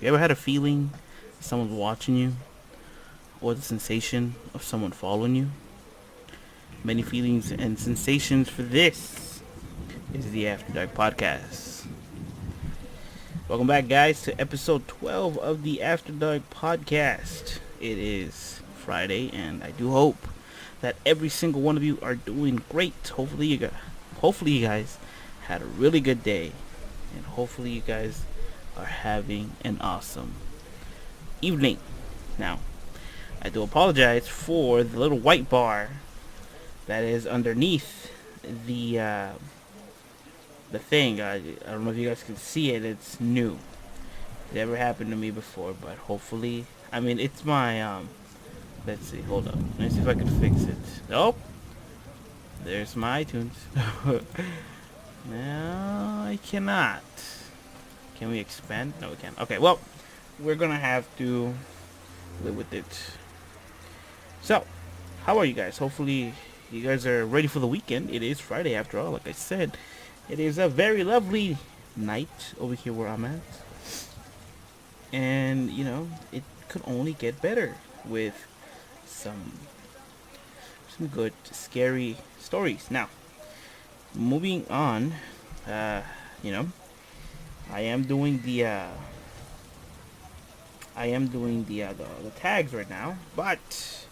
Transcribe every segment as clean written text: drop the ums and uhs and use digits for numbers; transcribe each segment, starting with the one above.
You ever had a feeling someone's watching you, or the sensation of someone following you? Many feelings and sensations for this is the After Dark Podcast. Welcome back, guys, to episode 12 of the After Dark Podcast. It is Friday, and I do hope that every single one of you are doing great. Hopefully you guys had a really good day, and hopefully you guys are having an awesome evening. Now, I do apologize for the little white bar that is underneath the thing. I don't know if you guys can see it. It's new. It never happened to me before, but hopefully, it's my let's see. Hold up. Let me see if I can fix it. Oh, there's my iTunes. No, I cannot. Can we expand? No, we can't. Okay, well, we're gonna have to live with it. So, how are you guys? Hopefully, you guys are ready for the weekend. It is Friday after all, like I said. It is a very lovely night over here where I'm at. And, it could only get better with some good, scary stories. Now, moving on, I am doing the tags right now, but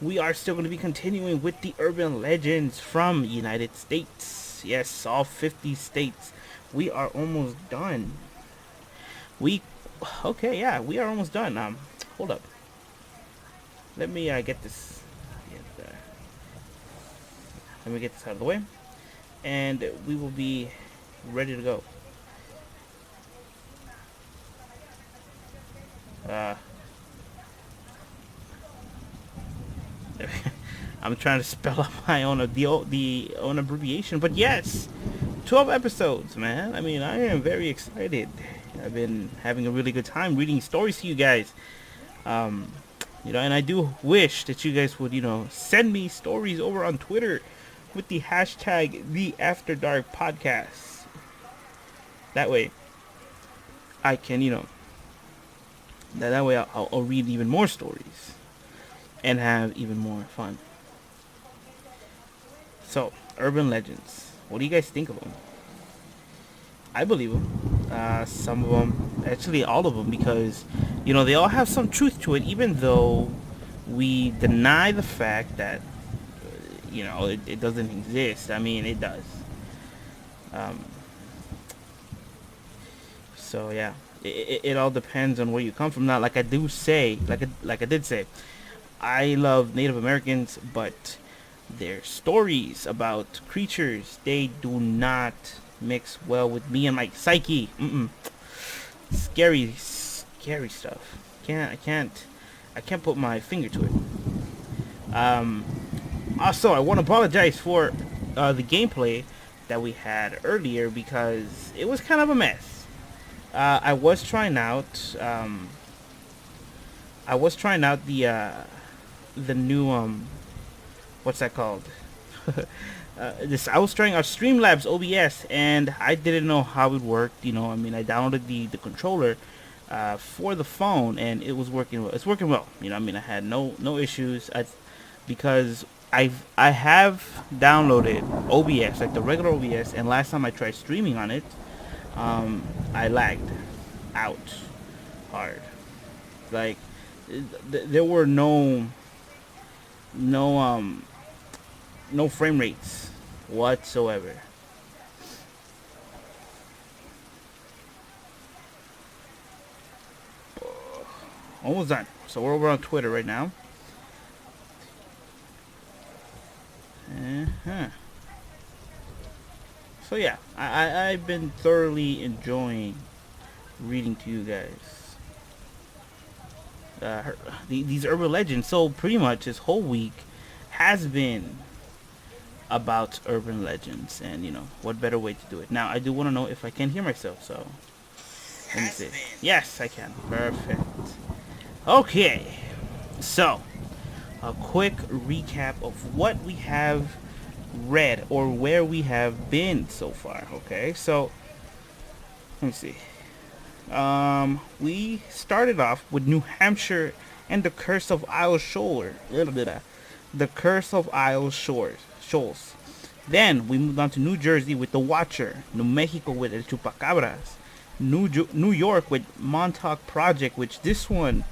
we are still going to be continuing with the urban legends from United States. Yes, all 50 states. We are almost done. We are almost done. Hold up. Let me get this. Let me get this out of the way, and we will be ready to go. I'm trying to spell out my own the own abbreviation, but yes, 12 episodes, man. I am very excited. I've been having a really good time reading stories to you guys. And I do wish that you guys would, send me stories over on Twitter with the hashtag the After Dark Podcast. That way, I can, that way I'll read even more stories and have even more fun. So, urban legends. What do you guys think of them? I believe them. Some of them, actually all of them, because, they all have some truth to it, even though we deny the fact that, it doesn't exist. It does. So, yeah. It all depends on where you come from. Now, like I did say, I love Native Americans, but their stories about creatures, they do not mix well with me and my psyche. Scary stuff. I can't put my finger to it. Also, I want to apologize for the gameplay that we had earlier because it was kind of a mess. I was trying out the new what's that called? I was trying out Streamlabs OBS, and I didn't know how it worked. I downloaded the controller for the phone, and it was working well. It's working well. I had no issues. Because I have downloaded OBS, like the regular OBS, and last time I tried streaming on it, I lagged out hard. Like there were no frame rates whatsoever. Almost done. So we're over on Twitter right now. So yeah, I've been thoroughly enjoying reading to you guys these urban legends. So pretty much this whole week has been about urban legends, and what better way to do it. Now I do want to know if I can hear myself, so let me see. Yes, I can. Perfect. Okay, so a quick recap of what we have read or where we have been so far. Okay, so let me see. We started off with New Hampshire and the Curse of Isle Shoals. The Curse of Isle Shoals. Then we moved on to New Jersey with The Watcher, New Mexico with El Chupacabras, New York with Montauk Project, which this one's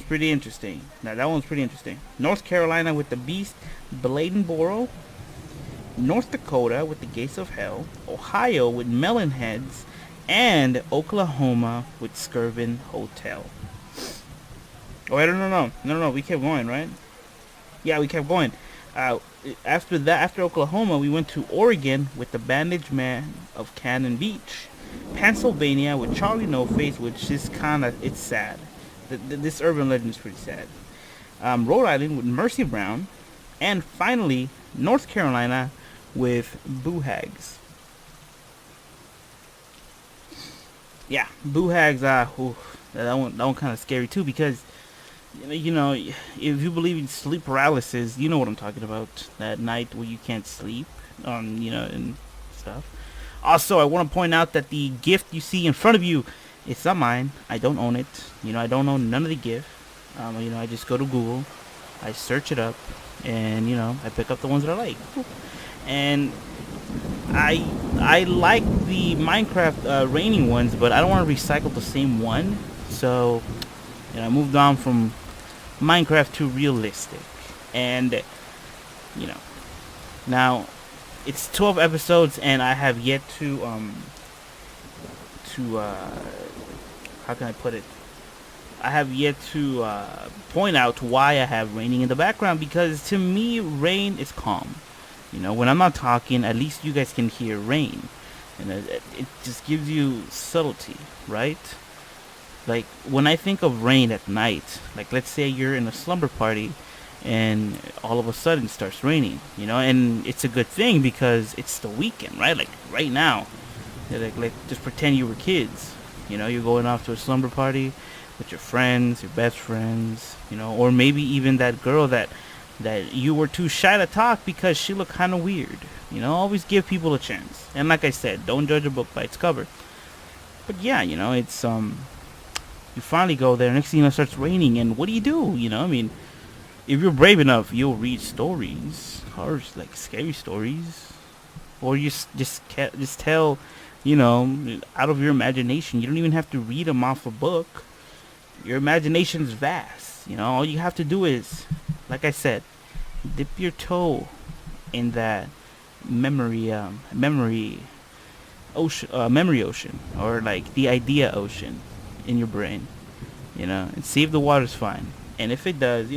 pretty interesting. Now that one's pretty interesting. North Carolina with The Beast, Bladenboro, North Dakota with The Gates of Hell, Ohio with Melonheads, and Oklahoma with Skirvin Hotel. Oh, I don't know. No. We kept going, right? Yeah, we kept going. Uh, after Oklahoma, we went to Oregon with the Bandage Man of Cannon Beach, Pennsylvania with Charlie No Face, which is it's sad. This urban legend is pretty sad. Rhode Island with Mercy Brown, and finally North Carolina with Boo Hags. Yeah, Boo Hags. That one kind of scary too, because if you believe in sleep paralysis, you know what I'm talking about. That night where you can't sleep, and stuff. Also, I want to point out that the gift you see in front of you, it's not mine. I don't own it. I don't own none of the gift. I just go to Google, I search it up, and I pick up the ones that I like. And I like the Minecraft raining ones, but I don't want to recycle the same one. So, I moved on from Minecraft to realistic, and now it's 12 episodes, and I have yet to how can I put it? I have yet to point out why I have raining in the background, because to me rain is calm. When I'm not talking, at least you guys can hear rain, and it just gives you subtlety, right? Like when I think of rain at night, like let's say you're in a slumber party and all of a sudden it starts raining, and it's a good thing because it's the weekend, right? Like right now, like just pretend you were kids, you're going off to a slumber party with your friends, your best friends, or maybe even that girl that you were too shy to talk because she looked kind of weird. Always give people a chance. And like I said, don't judge a book by its cover. But yeah, it's you finally go there. Next thing you know, it starts raining, and what do? If you're brave enough, you'll read stories, or like scary stories, or you just tell, out of your imagination. You don't even have to read them off a book. Your imagination's vast. All you have to do is, like I said, dip your toe in that memory ocean, or like the idea ocean in your brain, and see if the water's fine. And if it does,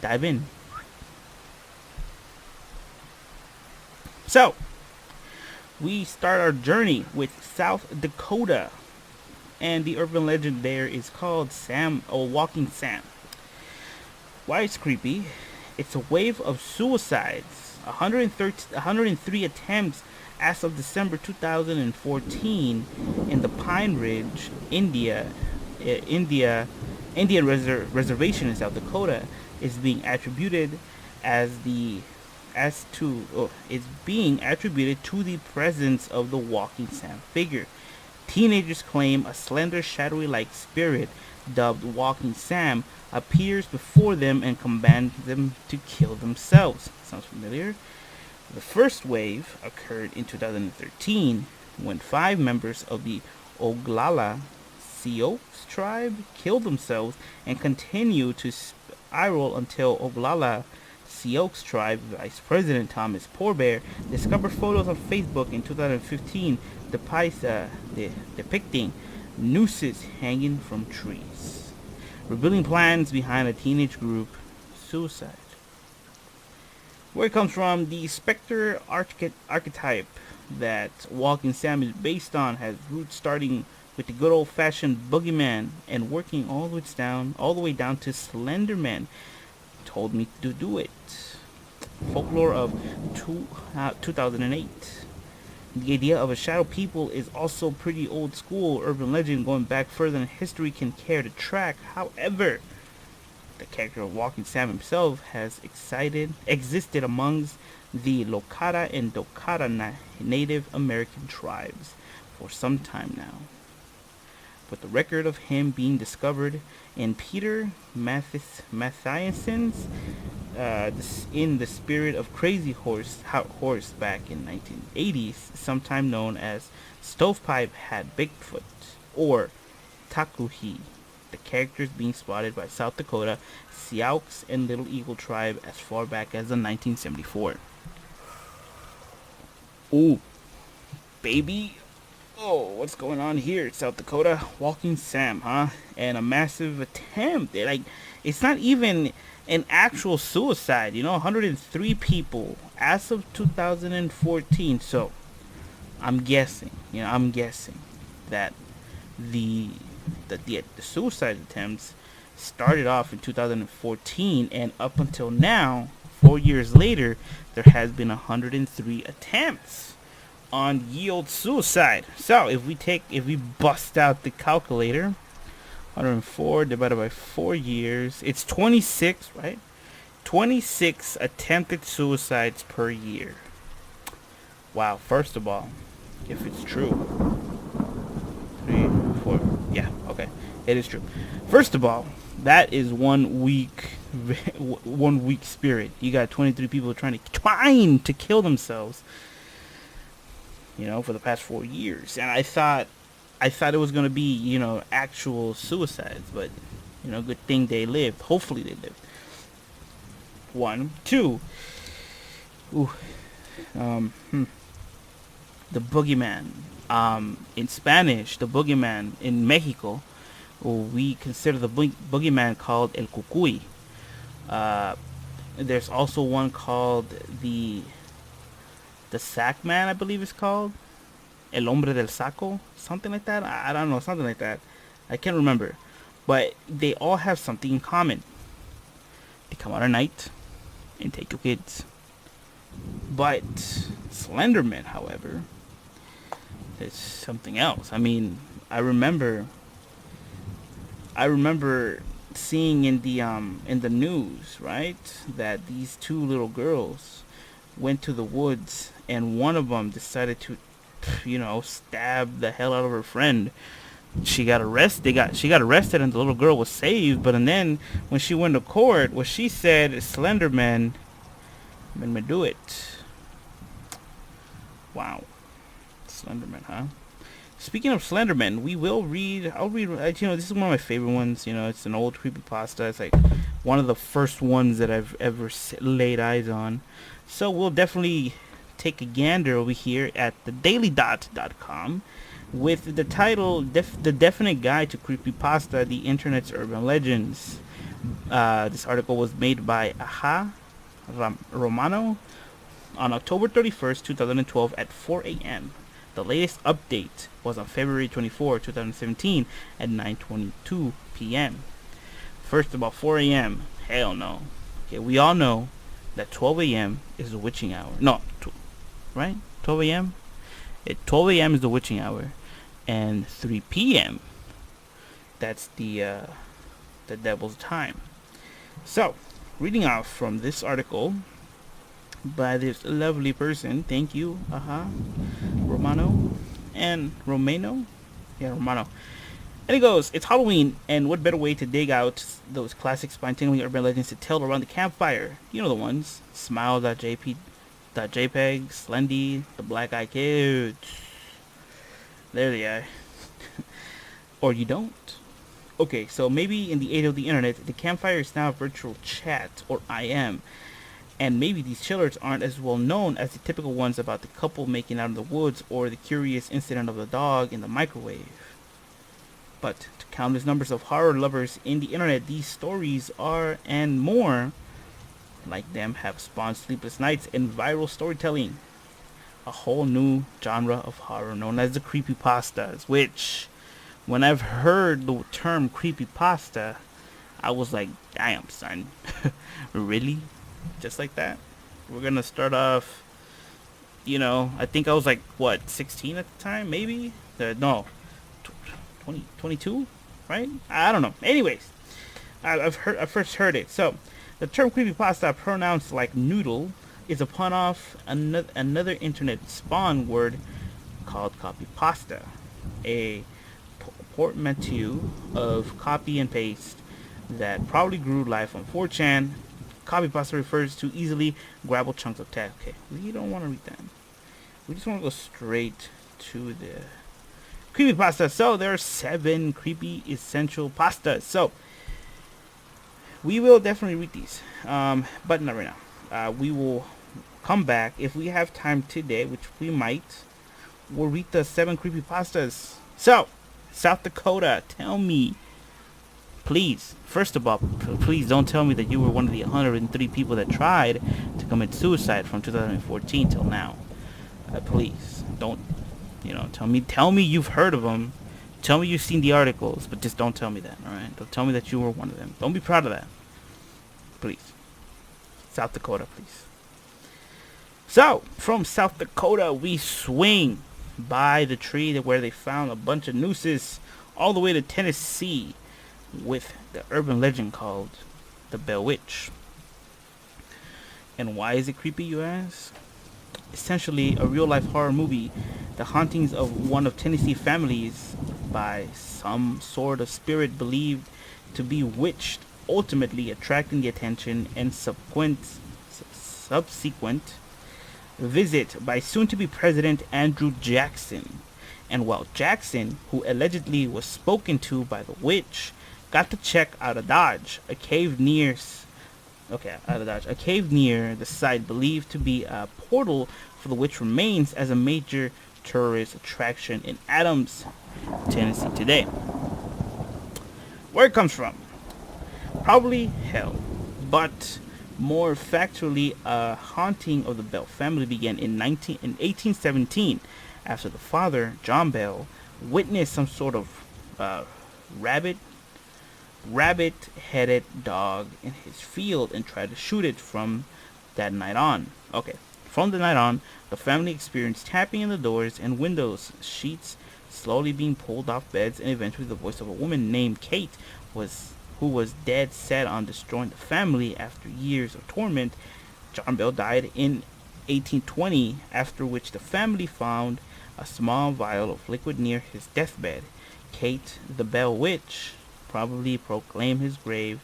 dive in. So, we start our journey with South Dakota, and the urban legend there is called Walking Sam. Why it's creepy? It's a wave of suicides. 103 attempts as of December 2014 in the Pine Ridge, Indian reservation in South Dakota is being attributed to the presence of the Walking Sam figure. Teenagers claim a slender, shadowy-like spirit dubbed Walking Sam appears before them and commands them to kill themselves. Sounds familiar? The first wave occurred in 2013 when 5 members of the Oglala Sioux tribe killed themselves and continued to spiral until Oglala Sioux tribe Vice President Thomas Poorbear discovered photos on Facebook in 2015 depicting nooses hanging from trees, revealing plans behind a teenage group suicide. Where it comes from, the specter archetype that Walking Sam is based on has roots starting with the good old-fashioned boogeyman and working all the way down to Slender Man told me to do it. Folklore of 2008. The idea of a shadow people is also pretty old school urban legend going back further than history can care to track. However, the character of Walking Sam himself has existed amongst the Lokata and Dokata Native American tribes for some time now. with the record of him being discovered in Peter Mathiassen's in the Spirit of Crazy Horse back in 1980s, sometime known as Stovepipe Hat Bigfoot or Takuhi. The characters being spotted by South Dakota Sioux and Little Eagle tribe as far back as the 1974. Ooh, baby. Oh, what's going on here, South Dakota? Walking Sam, huh? And a massive attempt. It's not even an actual suicide. 103 people as of 2014. So, I'm guessing. I'm guessing that the suicide attempts started off in 2014, and up until now, 4 years later, there has been 103 attempts on yield suicide. So if we bust out the calculator, 104 divided by 4 years, it's 26, right? 26 attempted suicides per year. Wow. First of all, if it's true, 3, 4, yeah, okay, it is true. First of all, that is 1 week, 1 week spirit. You got 23 people trying to kill themselves, for the past 4 years. And I thought it was going to be, actual suicides, but, good thing they lived. Hopefully they lived. 1, 2. Ooh. The boogeyman. In Spanish, the boogeyman in Mexico, we consider the boogeyman called El Cucuy. There's also one called the Sack Man, I believe it's called. El Hombre del Saco, something like that. I don't know, something like that. I can't remember. But they all have something in common. They come out at night and take your kids. But Slenderman, however, is something else. I mean, I remember seeing in the news, right, that these 2 little girls went to the woods, and one of them decided to, stab the hell out of her friend. She got arrested. She got arrested, and the little girl was saved. But then when she went to court, what she said, Slenderman made me do it. Wow, Slenderman, huh? Speaking of Slenderman, I'll read, this is one of my favorite ones. It's an old creepypasta. It's like one of the first ones that I've ever laid eyes on. So we'll definitely take a gander over here at thedailydot.com with the title, The Definite Guide to Creepypasta, the Internet's Urban Legends. This article was made by Aha Romano on October 31st, 2012 at 4 a.m. The latest update was on February 24, 2017 at 9:22 p.m. First of all, 4 a.m. Hell no. Okay, we all know that 12 a.m. is the witching hour. No, right? 12 a.m.? 12 a.m. is the witching hour. And 3 p.m. that's the devil's time. So, reading off from this article by this lovely person. Thank you, Romano. Yeah, Romano. And it goes, it's Halloween, and what better way to dig out those classic spine-tingling urban legends to tell around the campfire? You know the ones. Smile.jpg, Slendy, the Black Eye Kids. There they are. Or you don't. Okay, so maybe in the age of the internet, the campfire is now virtual chat, or IM. And maybe these chillers aren't as well known as the typical ones about the couple making out in the woods or the curious incident of the dog in the microwave. But to countless numbers of horror lovers in the internet, these stories are, and more like them, have spawned sleepless nights and viral storytelling. A whole new genre of horror known as the creepypastas, which, when I've heard the term creepypasta, I was like, damn, son. Really? Just like that? We're gonna start off, I think I was like, 16 at the time, maybe? No, 20, 22, right? I don't know. Anyways, I first heard it. So, the term creepypasta, pronounced like noodle, is a pun off another internet spawn word called copypasta, a portmanteau of copy and paste that probably grew life on 4chan. Copypasta refers to easily grabbable chunks of text. Okay, we don't want to read that. We just want to go straight to the creepypasta. So there are 7 creepy essential pastas. So we will definitely read these, but not right now. We will come back if we have time today, which we might. We'll read the 7 creepypastas. So, South Dakota, tell me, please, first of all, please don't tell me that you were one of the 103 people that tried to commit suicide from 2014 till now. Please, don't, tell me you've heard of them. Tell me you've seen the articles, but just don't tell me that, alright? Don't tell me that you were one of them. Don't be proud of that. Please. South Dakota, please. So, from South Dakota, we swing by the tree where they found a bunch of nooses all the way to Tennessee with the urban legend called the Bell Witch. And why is it creepy, you ask? Essentially, a real-life horror movie, the hauntings of one of Tennessee families by some sort of spirit believed to be witched, ultimately attracting the attention and subsequent visit by soon-to-be President Andrew Jackson. And while Jackson, who allegedly was spoken to by the witch, got the check out of Dodge, a cave near the site believed to be a portal for the witch remains as a major tourist attraction in Adams, Tennessee today. Where it comes from? Probably hell, but more factually, a haunting of the Bell family began in 1817 after the father, John Bell, witnessed some sort of rabbit-headed dog in his field and tried to shoot it from that night on. From the night on, the family experienced tapping in the doors and windows, sheets slowly being pulled off beds, and eventually the voice of a woman named Kate who was dead set on destroying the family after years of torment. John Bell died in 1820, after which the family found a small vial of liquid near his deathbed. Kate, the Bell Witch, probably proclaimed his grave.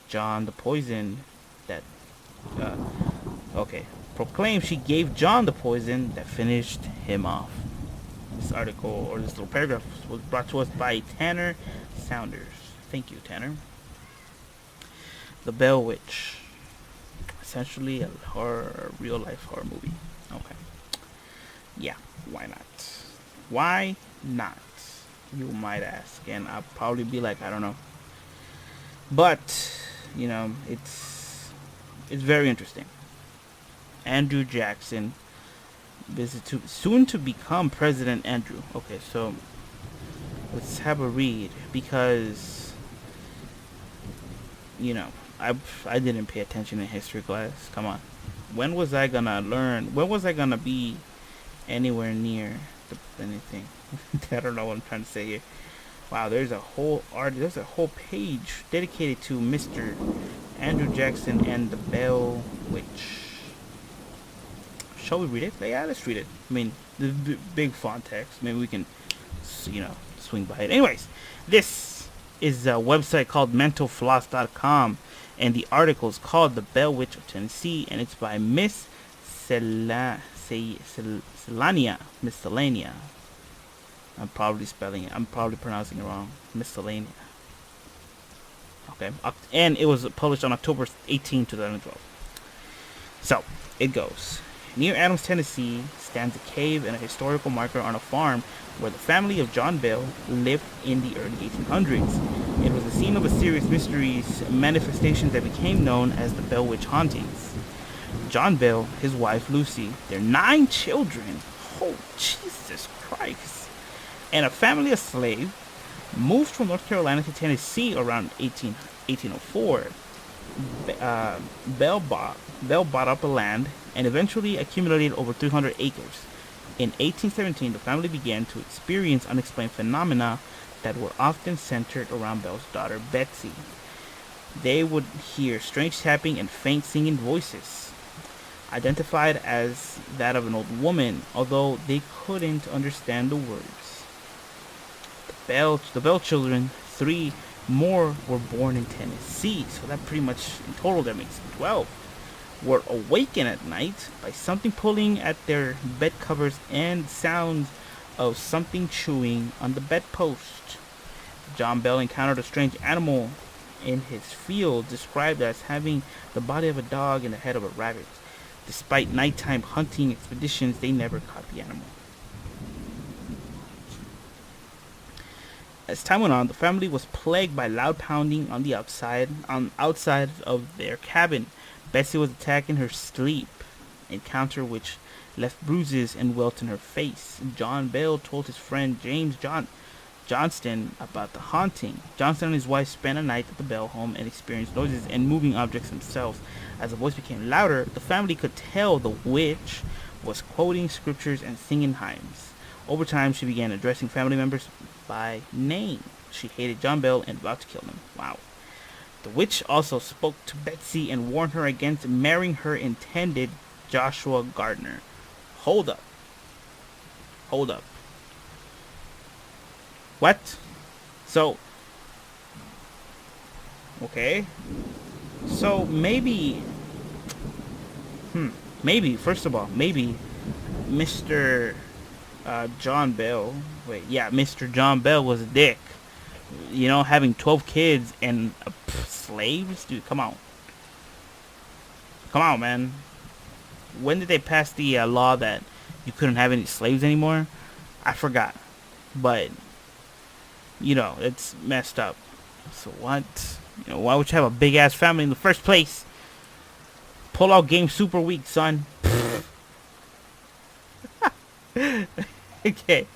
John the poison that proclaimed she gave John the poison that finished him off. This article, or this little paragraph, was brought to us by Tanner Saunders. Thank you, Tanner. The Bell Witch, essentially a real life horror movie. Okay, yeah, why not? Why not, you might ask, and I'll probably be like, I don't know, but it's very interesting. Andrew Jackson soon to become President Andrew. Okay, so let's have a read, because I didn't pay attention in history class. Come on, when was I gonna learn? When was I gonna be anywhere near anything? I don't know what I'm trying to say here. Wow, there's a whole page dedicated to Mr. Andrew Jackson and the Bell Witch. Shall we read it? Yeah, let's read it. I mean, the big font text. Maybe we can, swing by it. Anyways, this is a website called mentalfloss.com, and the article is called The Bell Witch of Tennessee, and it's by Miss Selania. I'm probably pronouncing it wrong. Miscellanea. Okay. And it was published on October 18, 2012. So, it goes. Near Adams, Tennessee, stands a cave and a historical marker on a farm where the family of John Bell lived in the early 1800s. It was the scene of a serious mysteries manifestations that became known as the Bell Witch hauntings. John Bell, his wife Lucy, their 9 children, oh Jesus Christ, and a family of slaves moved from North Carolina to Tennessee around 1804. Bell bought up a land and eventually accumulated over 300 acres. In 1817, the family began to experience unexplained phenomena that were often centered around Bell's daughter Betsy. They would hear strange tapping and faint singing voices, identified as that of an old woman, although they couldn't understand the words. The The Bell children, 3 more were born in Tennessee. So that pretty much, in total, that makes 12. Were awakened at night by something pulling at their bed covers and sounds of something chewing on the bedpost. John Bell encountered a strange animal in his field, described as having the body of a dog and the head of a rabbit. Despite nighttime hunting expeditions, they never caught the animal. As time went on, the family was plagued by loud pounding on the outside of their cabin. Betsy was attacked in her sleep, encounter which left bruises and welts in her face. John Bell told his friend James Johnston about the haunting. Johnston and his wife spent a night at the Bell home and experienced noises and moving objects themselves. As the voice became louder, the family could tell the witch was quoting scriptures and singing hymns. Over time, she began addressing family members by name. She hated John Bell and vowed to kill him. Wow. The witch also spoke to Betsy and warned her against marrying her intended Joshua Gardner. Hold up. What? So, okay. So maybe, first of all, maybe Mr. John Bell, Mr. John Bell was a dick. You know, having 12 kids and slaves? Dude, come on. Come on, man. When did they pass the law that you couldn't have any slaves anymore? I forgot. But, you know, it's messed up. So what? You know, why would you have a big-ass family in the first place? Pull-out game super weak, son. Okay.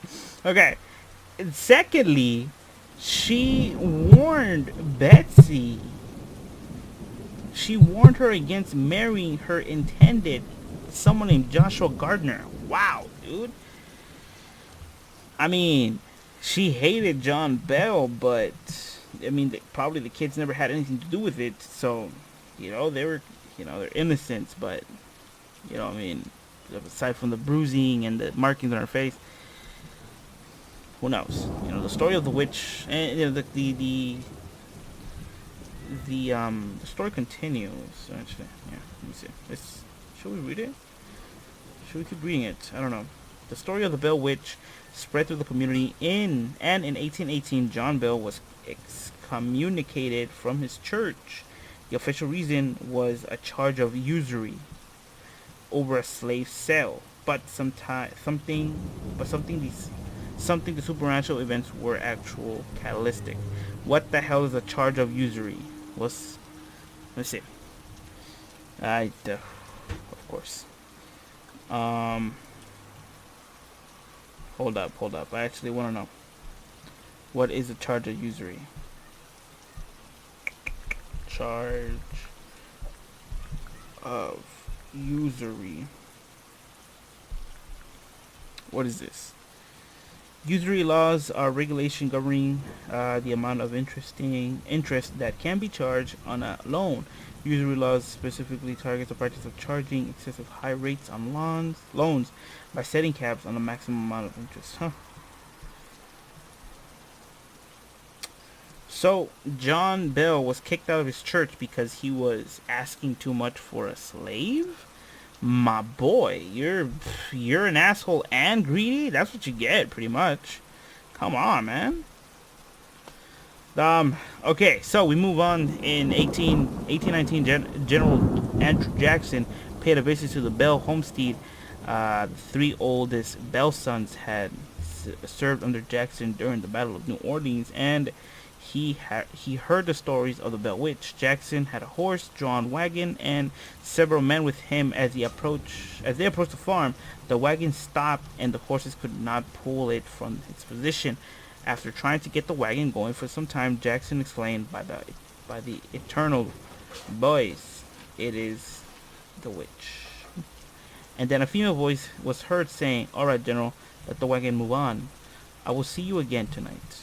And secondly, she warned Betsy. She warned her against marrying her intended someone named Joshua Gardner. Wow, dude. I mean, she hated John Bell, but I mean, probably the kids never had anything to do with it. So, you know, they're innocent, but you know, I mean, aside from the bruising and the markings on her face, who knows? You know, the story of the witch, and you know, the story continues. Actually, yeah. Let me see. Should we read it? Should we keep reading it? I don't know. The story of the Bell Witch spread through the community in 1818, John Bell was excommunicated from his church. The official reason was a charge of usury over a slave sale, but the supernatural events were actual catalytic. What the hell is a charge of usury? Let's see. Of course. Hold up. I actually want to know. What is a charge of usury? Charge of usury. What is this? Usury laws are regulation governing the amount of interest that can be charged on a loan. Usury laws specifically target the practice of charging excessive high rates on loans by setting caps on the maximum amount of interest. So John Bell was kicked out of his church because he was asking too much for a slave? My boy, you're an asshole and greedy? That's what you get, pretty much. Come on, man. Okay, so we move on. In 1819, General Andrew Jackson paid a visit to the Bell homestead. The 3 oldest Bell sons had served under Jackson during the Battle of New Orleans, and he heard the stories of the Bell Witch. Jackson had a horse-drawn wagon and several men with him. As they approached the farm, the wagon stopped and the horses could not pull it from its position. After trying to get the wagon going for some time, Jackson explained, by the eternal voice, it is the witch. And then a female voice was heard saying, "All right, General, let the wagon move on. I will see you again tonight."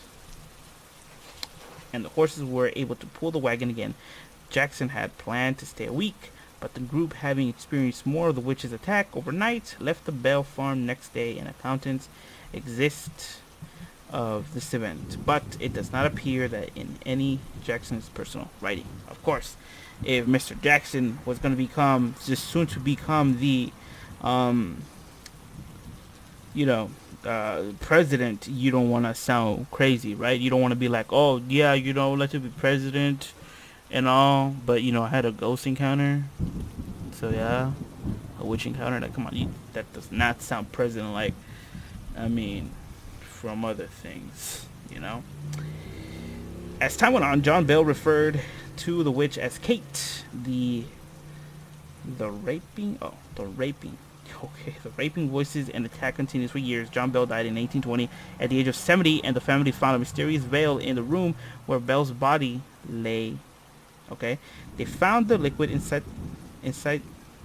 And the horses were able to pull the wagon again. Jackson had planned to stay a week, but the group, having experienced more of the witch's attack overnight, left the Bell farm next day, and accountants exist of this event, but it does not appear that in any Jackson's personal writing. Of course, if Mr. Jackson was going to become, just soon to become the, um, you know, president, you don't want to sound crazy, right? You don't want to be like, oh yeah, let to be president and all, but I had a ghost encounter, so yeah, a witch encounter. Like, come on, that does not sound president like. I mean, from other things, As time went on, John Bell referred to the witch as Kate, the raping. Oh, the raping. Okay, the raping voices and attack continues for years. John Bell died in 1820 at the age of 70, and the family found a mysterious veil in the room where Bell's body lay. Okay, they found the liquid inside.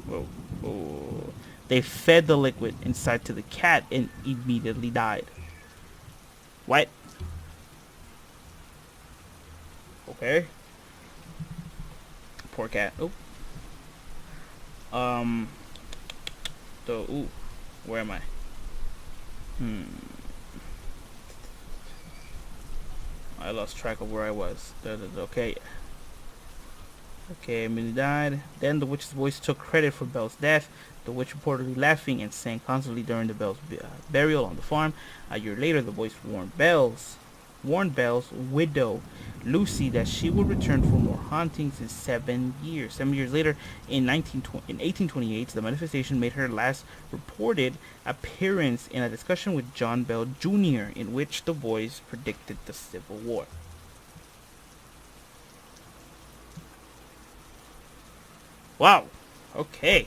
Whoa, whoa. They fed the liquid inside to the cat and immediately died. What? Okay. Poor cat. Oh. Ooh. Where am I? I lost track of where I was. Okay. Okay, Minnie died. Then the witch's voice took credit for Bell's death. The witch reportedly laughing and sang constantly during the Bell's burial on the farm. A year later, the voice warned Bell's widow, Lucy, that she would return for more hauntings in 7 years. 7 years later, in 1828, the manifestation made her last reported appearance in a discussion with John Bell Jr., in which the voice predicted the Civil War. Wow. Okay.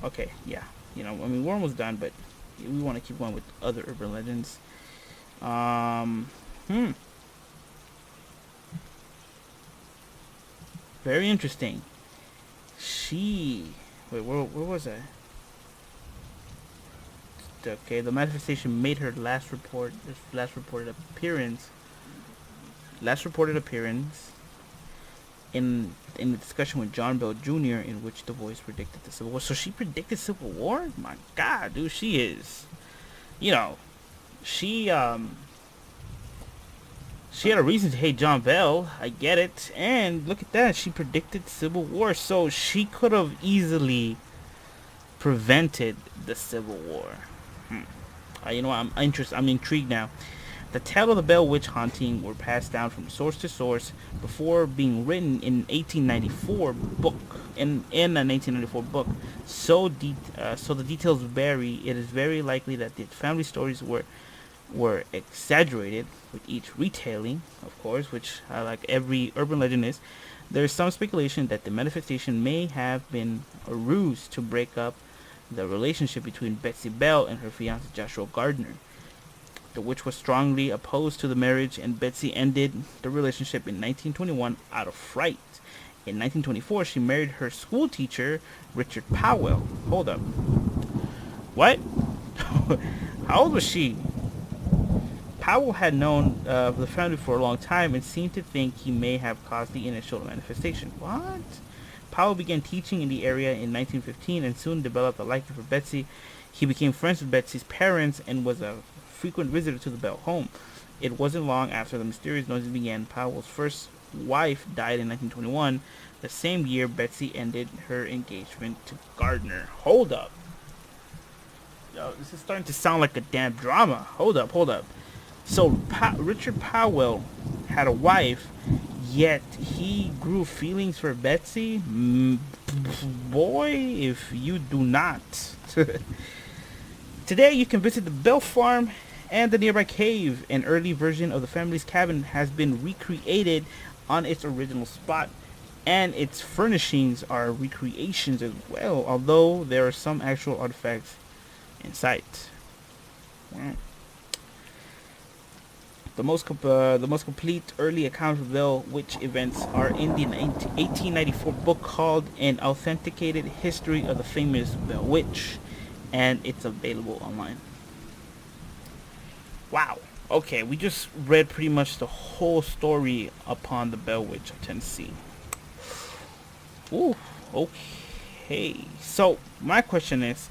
Okay, yeah. We're almost done, but we want to keep going with other urban legends. Very interesting. Wait, where was I? Okay, the manifestation made her last reported appearance in the discussion with John Bell Jr., in which the voice predicted the Civil War. So she predicted Civil War? My God, dude, she is. She had a reason to hate John Bell. I get it. And look at that, she predicted Civil War. So she could have easily prevented the Civil War. I'm intrigued now. The tale of the Bell Witch haunting were passed down from source to source before being written in an 1894 book. So the details vary. It is very likely that the family stories were exaggerated with each retelling, of course, which like every urban legend is. There is some speculation that the manifestation may have been a ruse to break up the relationship between Betsy Bell and her fiancé Joshua Gardner. The witch was strongly opposed to the marriage, and Betsy ended the relationship in 1921 out of fright. In 1924, she married her school teacher, Richard Powell. Hold up. What? How old was she? Powell had known the family for a long time and seemed to think he may have caused the initial manifestation. What? Powell began teaching in the area in 1915 and soon developed a liking for Betsy. He became friends with Betsy's parents and was a frequent visitor to the Bell home. It wasn't long after the mysterious noises began. Powell's first wife died in 1921. The same year, Betsy ended her engagement to Gardner. Hold up. Yo, this is starting to sound like a damn drama. Hold up. So, Richard Powell had a wife, yet he grew feelings for Betsy? Boy, if you do not. Today, you can visit the Bell Farm and the nearby cave. An early version of the family's cabin has been recreated on its original spot, and its furnishings are recreations as well, although there are some actual artifacts in sight. Wow. The most complete early accounts of Bell Witch events are in the 1894 book called An Authenticated History of the Famous Bell Witch, and it's available online. Wow. Okay, we just read pretty much the whole story upon the Bell Witch of Tennessee. Ooh, okay. So, my question is,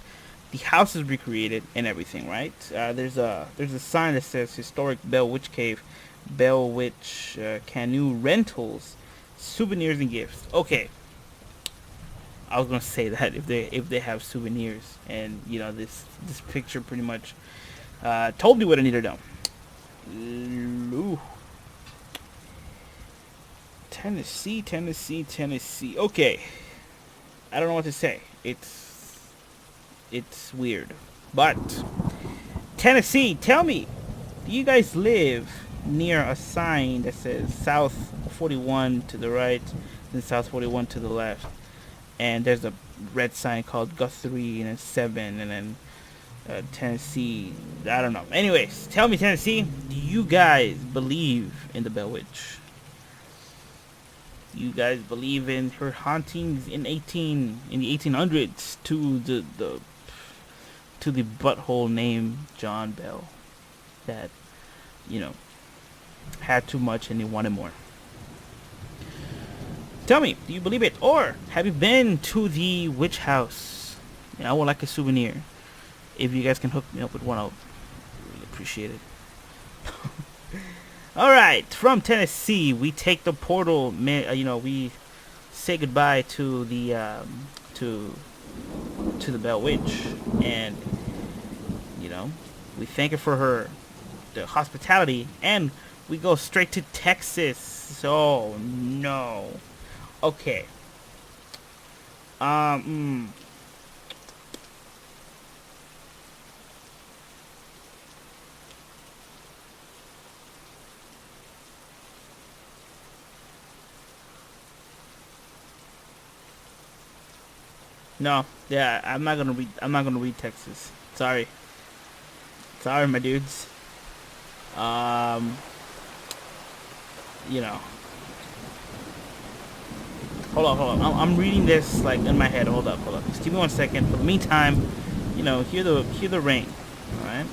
the house is recreated and everything, right? There's a sign that says historic Bell Witch Cave, Bell Witch canoe rentals, souvenirs and gifts. Okay, I was gonna say that if they have souvenirs, and this picture pretty much told me what I needed to know. Ooh. Tennessee, Tennessee, Tennessee. Okay, I don't know what to say. It's weird, but Tennessee. Tell me, do you guys live near a sign that says South 41 to the right, and South 41 to the left? And there's a red sign called Guthrie, and then 7, and then Tennessee. I don't know. Anyways, tell me, Tennessee, do you guys believe in the Bell Witch? You guys believe in her hauntings in the 1800s to the butthole named John Bell that you know had too much and he wanted more. Tell me, do you believe it, or have you been to the witch house? I would like a souvenir. If you guys can hook me up with one, I'll really appreciate it. All right, from Tennessee, we take the portal. We say goodbye to the Bell Witch, and we thank her for the hospitality, and we go straight to Texas. Oh no. Okay. No, yeah, I'm not gonna read. I'm not gonna read Texas. Sorry, sorry, my dudes. Um, you know, hold on. I'm reading this like in my head. Hold up. Just give me 1 second. For the meantime, hear the rain. All right.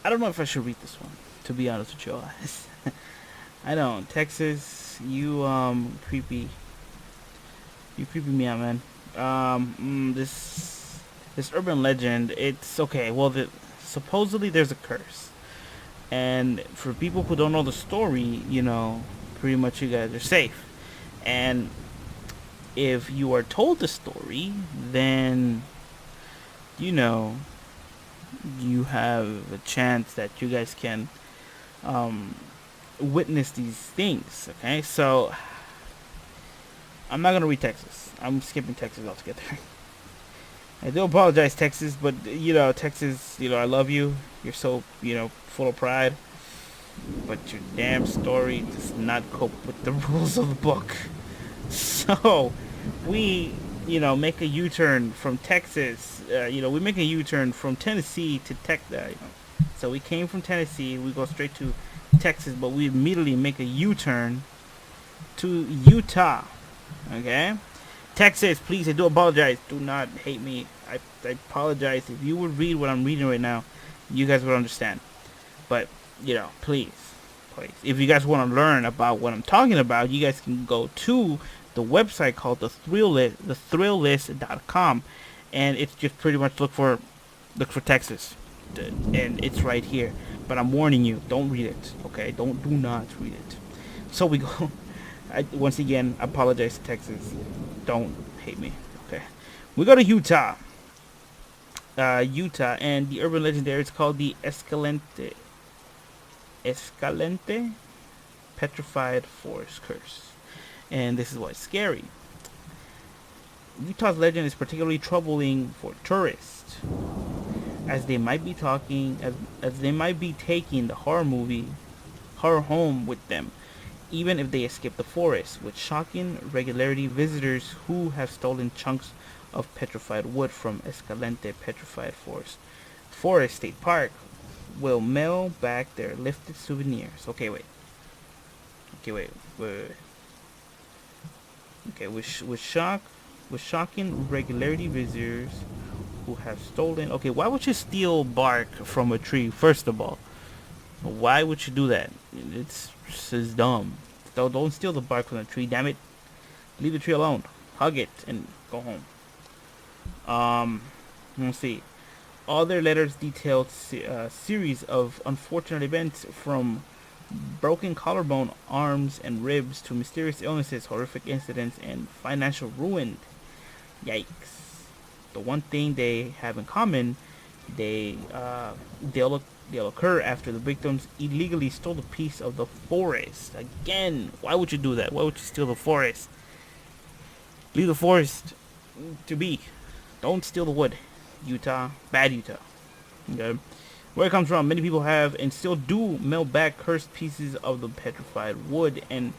I don't know if I should read this one. To be honest with you, I don't. Texas, you creepy. You creepy me out, man. This urban legend. It's okay. Well, supposedly there's a curse, and for people who don't know the story, pretty much you guys are safe. And if you are told the story, then you know you have a chance that you guys can um, witness these things. Okay, so I'm not gonna read Texas. I'm skipping Texas altogether. I do apologize, Texas, but Texas, I love you. You're so full of pride, but your damn story does not cope with the rules of the book. So we make a U-turn from Texas. We make a U-turn from Tennessee to So we came from Tennessee. We go straight to Texas, but we immediately make a U-turn to Utah. Okay, Texas, please. I do apologize. Do not hate me. I apologize. If you would read what I'm reading right now, you guys would understand. But please. If you guys want to learn about what I'm talking about, you guys can go to the website called the thrillist.com, and it's just pretty much look for Texas, and it's right here. But I'm warning you, don't read it. Okay, do not read it. So we go. Once again, I apologize to Texas. Don't hate me. Okay. We go to Utah. Utah, and the urban legend there is called the Escalente Petrified Forest Curse. And this is why it's scary. Utah's legend is particularly troubling for tourists, as they might be as they might be taking the horror home with them, even if they escape the forest. With shocking regularity, visitors who have stolen chunks of petrified wood from Escalente Petrified Forest State Park will mail back their lifted souvenirs. Okay, wait. Okay, with shocking regularity, visitors who have stolen. Okay, why would you steal bark from a tree? First of all, why would you do that? It's dumb. Don't steal the bark from the tree. Damn it, leave the tree alone. Hug it and go home. Let's see. All their letters detailed series of unfortunate events, from broken collarbone, arms, and ribs to mysterious illnesses, horrific incidents, and financial ruin. Yikes! The one thing they have in common, they'll occur after the victims illegally stole a piece of the forest. Again, why would you do that? Why would you steal the forest? Leave the forest to be. Don't steal the wood. Utah, bad Utah. Okay. Where it comes from, many people have and still do mail back cursed pieces of the petrified wood, and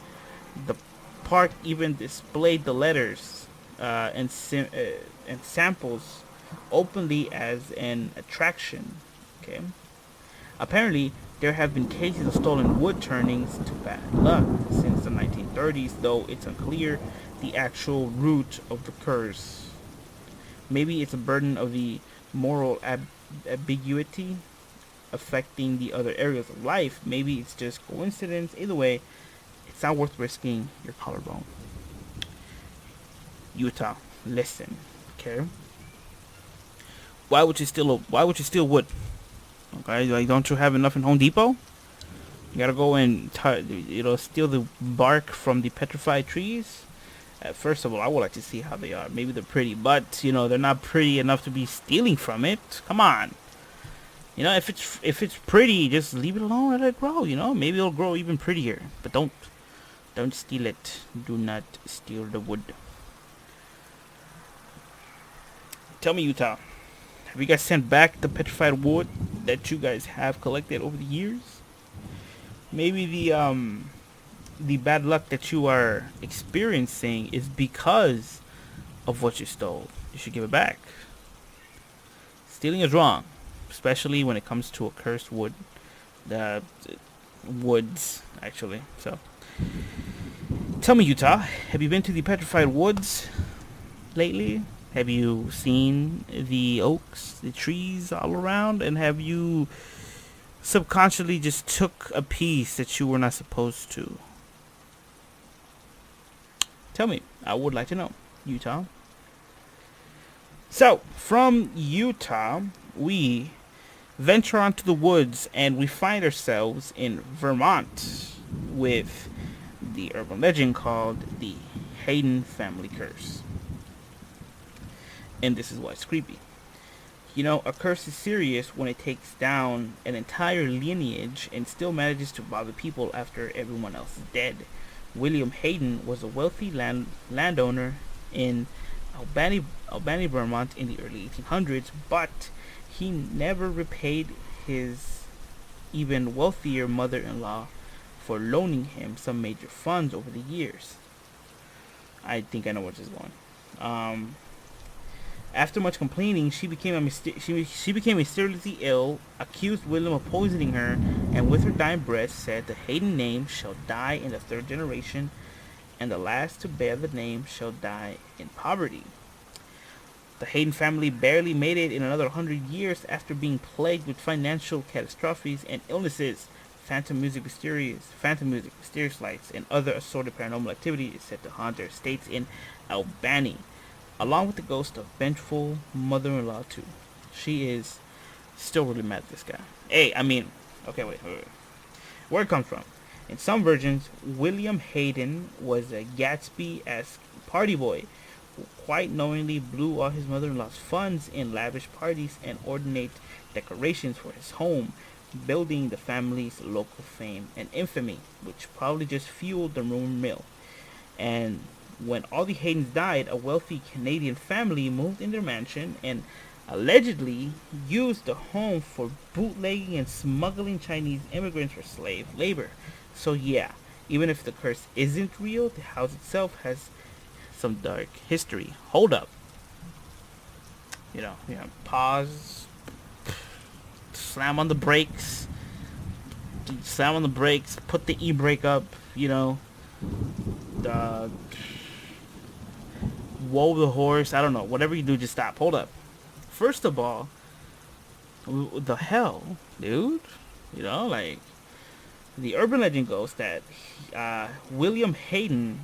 the park even displayed the letters and samples openly as an attraction. Okay. Apparently, there have been cases of stolen wood turnings to bad luck since the 1930s, though it's unclear the actual root of the curse. Maybe it's a burden of the moral ambiguity affecting the other areas of life. Maybe it's just coincidence. Either way, it's not worth risking your collarbone. Utah, listen, okay? Why would you steal wood? Okay, like, don't you have enough in Home Depot? You gotta go and steal the bark from the petrified trees. First of all, I would like to see how they are. Maybe they're pretty, but they're not pretty enough to be stealing from it. Come on. If it's pretty, just leave it alone and let it grow. Maybe it'll grow even prettier. But don't steal it. Do not steal the wood. Tell me, Utah, have you guys sent back the petrified wood that you guys have collected over the years? Maybe the bad luck that you are experiencing is because of what you stole. You should give it back. Stealing is wrong, especially when it comes to a cursed wood. Woods, actually. So, tell me, Utah, have you been to the petrified woods lately? Have you seen the oaks, the trees all around? And have you subconsciously just took a piece that you were not supposed to? Tell me. I would like to know, Utah. So, from Utah, we venture onto the woods and we find ourselves in Vermont with the urban legend called the Hayden family curse. And this is why it's creepy. A curse is serious when it takes down an entire lineage and still manages to bother people after everyone else is dead. William Hayden was a wealthy landowner in Albany, Vermont in the early 1800s, but he never repaid his even wealthier mother-in-law for loaning him some major funds over the years. I think I know where this is going. After much complaining, she became mysteriously ill, accused William of poisoning her, and with her dying breath said, "The Hayden name shall die in the third generation, and the last to bear the name shall die in poverty." The Hayden family barely made it in another 100 years after being plagued with financial catastrophes and illnesses. Phantom music, mysterious lights, and other assorted paranormal activity is said to haunt their estates in Albany, along with the ghost of vengeful mother-in-law too. She is still really mad at this guy. Okay, wait. Where it comes from? In some versions, William Hayden was a Gatsby-esque party boy who quite knowingly blew all his mother-in-law's funds in lavish parties and ornate decorations for his home, building the family's local fame and infamy, which probably just fueled the rumor mill. And when all the Haydens died, a wealthy Canadian family moved in their mansion and allegedly used the home for bootlegging and smuggling Chinese immigrants for slave labor. So yeah, even if the curse isn't real, the house itself has some dark history. Hold up. Pause. Slam on the brakes. Slam on the brakes. Put the e-brake up. The whoa the horse. I don't know. Whatever you do, just stop. Hold up. First of all, the hell, dude? Like, the urban legend goes that William Hayden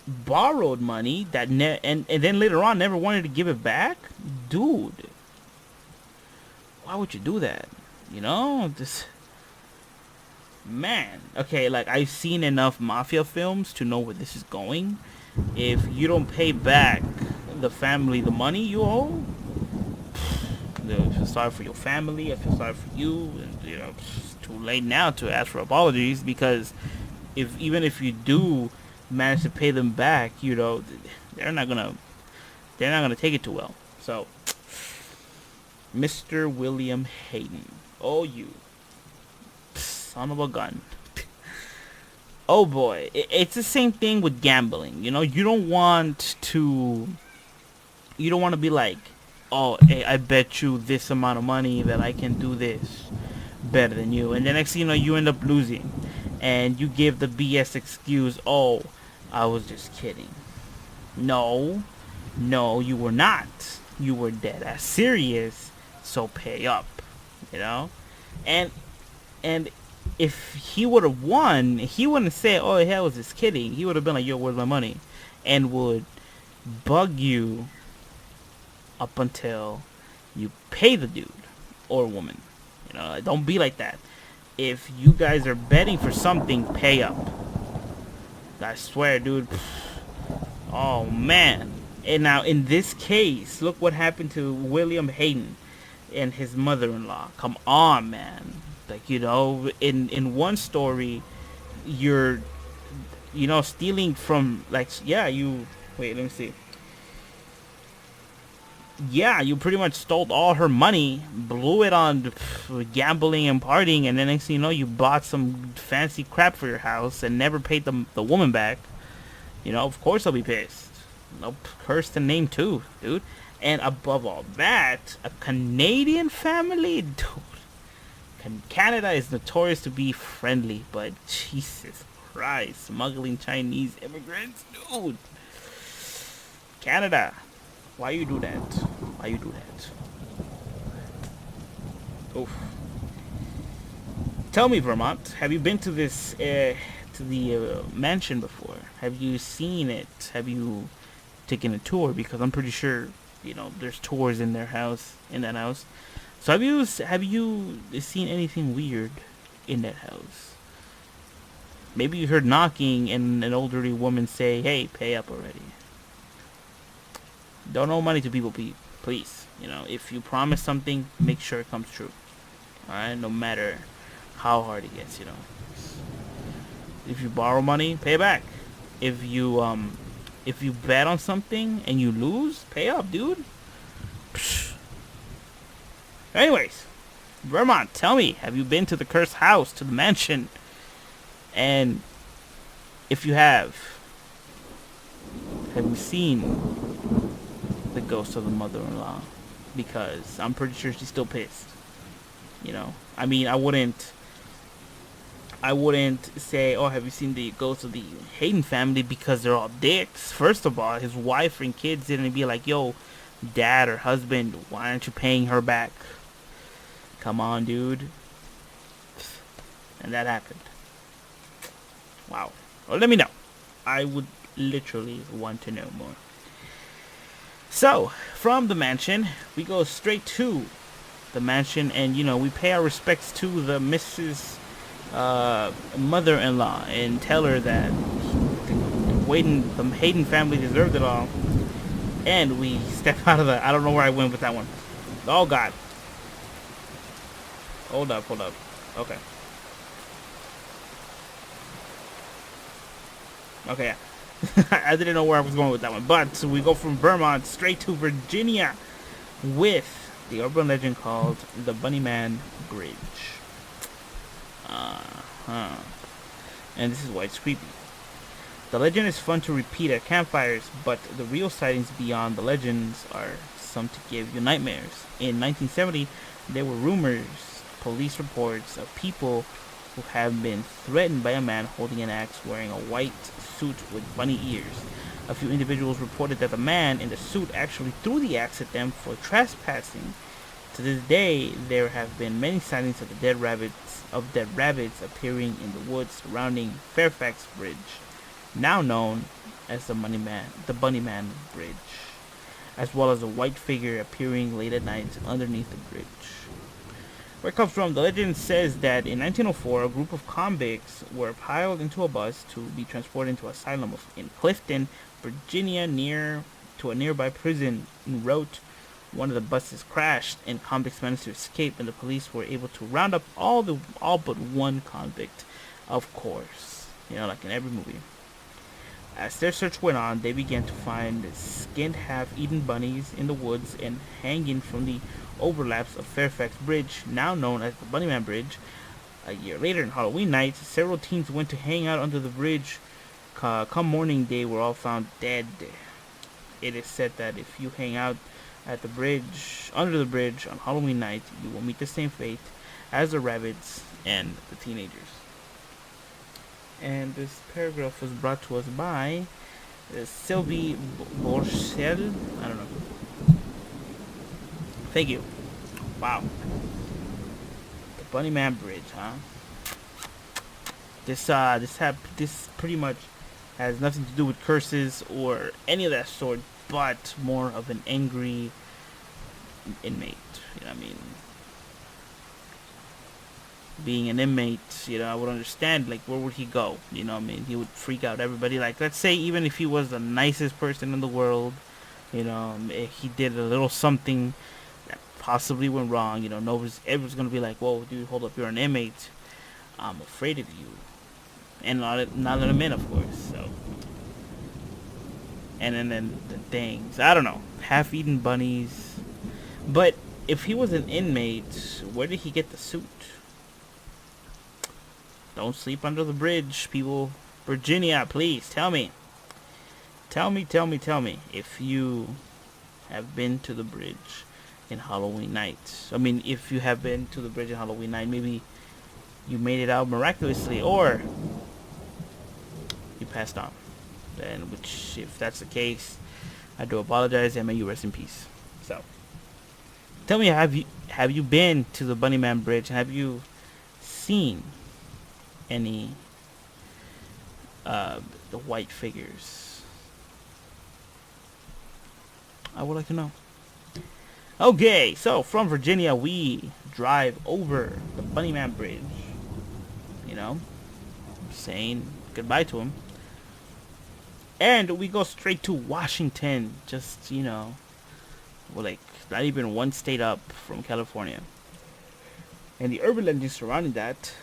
borrowed money that and then later on never wanted to give it back. Dude, why would you do that? This man. Okay, like, I've seen enough mafia films to know where this is going. If you don't pay back the family the money you owe, I feel sorry for your family. I feel sorry for you. And it's too late now to ask for apologies, because even if you do manage to pay them back, they're not gonna take it too well. So, Mr. William Hayden, oh, you son of a gun. Oh boy, it's the same thing with gambling. You don't want to be like, oh, hey, I bet you this amount of money that I can do this better than you, and the next thing you know, you end up losing, and you give the BS excuse, oh, I was just kidding. No, you were not. You were dead ass serious. So pay up, and if he would have won, he wouldn't say, oh, hell, I was just kidding. He would have been like, yo, where's my money? And would bug you up until you pay the dude or woman. Don't be like that. If you guys are betting for something, pay up. I swear, dude. Oh, man. And now, in this case, look what happened to William Hayden and his mother-in-law. Come on, man. Like, in one story, you're, stealing from, like, wait, let me see. Yeah, you pretty much stole all her money, blew it on gambling and partying, and then next thing you know, you bought some fancy crap for your house and never paid the woman back. Of course I'll be pissed. No, curse the name too, dude. And above all that, a Canadian family, dude. Canada is notorious to be friendly, but Jesus Christ, smuggling Chinese immigrants, dude. Canada, why you do that? Why you do that? Oof. Tell me, Vermont, have you been to this to the mansion before? Have you seen it? Have you taken a tour? Because I'm pretty sure there's tours in that house. So have you seen anything weird in that house? Maybe you heard knocking and an elderly woman say, "Hey, pay up already." Don't owe money to people, please. If you promise something, make sure it comes true. Alright, no matter how hard it gets. If you borrow money, pay back. If you bet on something and you lose, pay up, dude. Psh. Anyways, Vermont, tell me, have you been to the cursed house, to the mansion? And if you have you seen the ghost of the mother-in-law? Because I'm pretty sure she's still pissed. I mean, I wouldn't say, oh, have you seen the ghost of the Hayden family, because they're all dicks. First of all, his wife and kids didn't be like, yo, dad or husband, why aren't you paying her back? Come on, dude. And that happened. Wow. Well, let me know. I would literally want to know more. So, from the mansion, we go straight to the mansion, and we pay our respects to the Mrs. mother-in-law and tell her that the Hayden family deserved it all. And we step out of the. I don't know where I went with that one. Oh God. Hold up, hold up. Okay. Okay, yeah. I didn't know where I was going with that one. But so we go from Vermont straight to Virginia with the urban legend called the Bunnyman Bridge. Uh-huh. And this is why it's creepy. The legend is fun to repeat at campfires, but the real sightings beyond the legends are some to give you nightmares. In 1970, there were rumors, police reports of people who have been threatened by a man holding an axe wearing a white suit with bunny ears. A few individuals reported that the man in the suit actually threw the axe at them for trespassing. To this day, there have been many sightings of dead rabbits appearing in the woods surrounding Fairfax Bridge, now known as the Bunnyman Bridge, as well as a white figure appearing late at night underneath the bridge. Where it comes from, the legend says that in 1904, a group of convicts were piled into a bus to be transported into asylum in Clifton, Virginia, near to a nearby prison. En route, one of the buses crashed, and convicts managed to escape, and the police were able to round up all but one convict, of course, like in every movie. As their search went on, they began to find skinned half-eaten bunnies in the woods and hanging from the overlaps of Fairfax Bridge, now known as the Bunnyman Bridge. A year later, on Halloween night, several teens went to hang out under the bridge. Come morning, they were all found dead. It is said that if you hang out at the bridge, under the bridge on Halloween night, you will meet the same fate as the rabbits and the teenagers. And this paragraph was brought to us by Sylvie Borchel. I don't know. Thank you. Wow. The Bunnyman Bridge, huh? This pretty much has nothing to do with curses or any of that sort, but more of an angry inmate. You know what I mean? Being an inmate, I would understand, like, where would he go? You know what I mean? He would freak out everybody. Like, let's say even if he was the nicest person in the world, if he did a little something that possibly went wrong, everyone's going to be like, whoa, dude, hold up, you're an inmate. I'm afraid of you. And not let him in, of course, so. And then the things, I don't know, half-eaten bunnies. But if he was an inmate, where did he get the suit? Don't sleep under the bridge, people. Virginia, please, tell me. Tell me if you have been to the bridge in Halloween night. I mean, if you have been to the bridge in Halloween night, maybe you made it out miraculously, or you passed on. And which, if that's the case, I do apologize, and may you rest in peace. So, tell me, have you been to the Bunnyman Bridge, and have you seen any the white figures? I would like to know. Okay, so from Virginia we drive over the Bunnyman Bridge, saying goodbye to him, and we go straight to Washington, just like not even one state up from California. And the urban legend surrounding that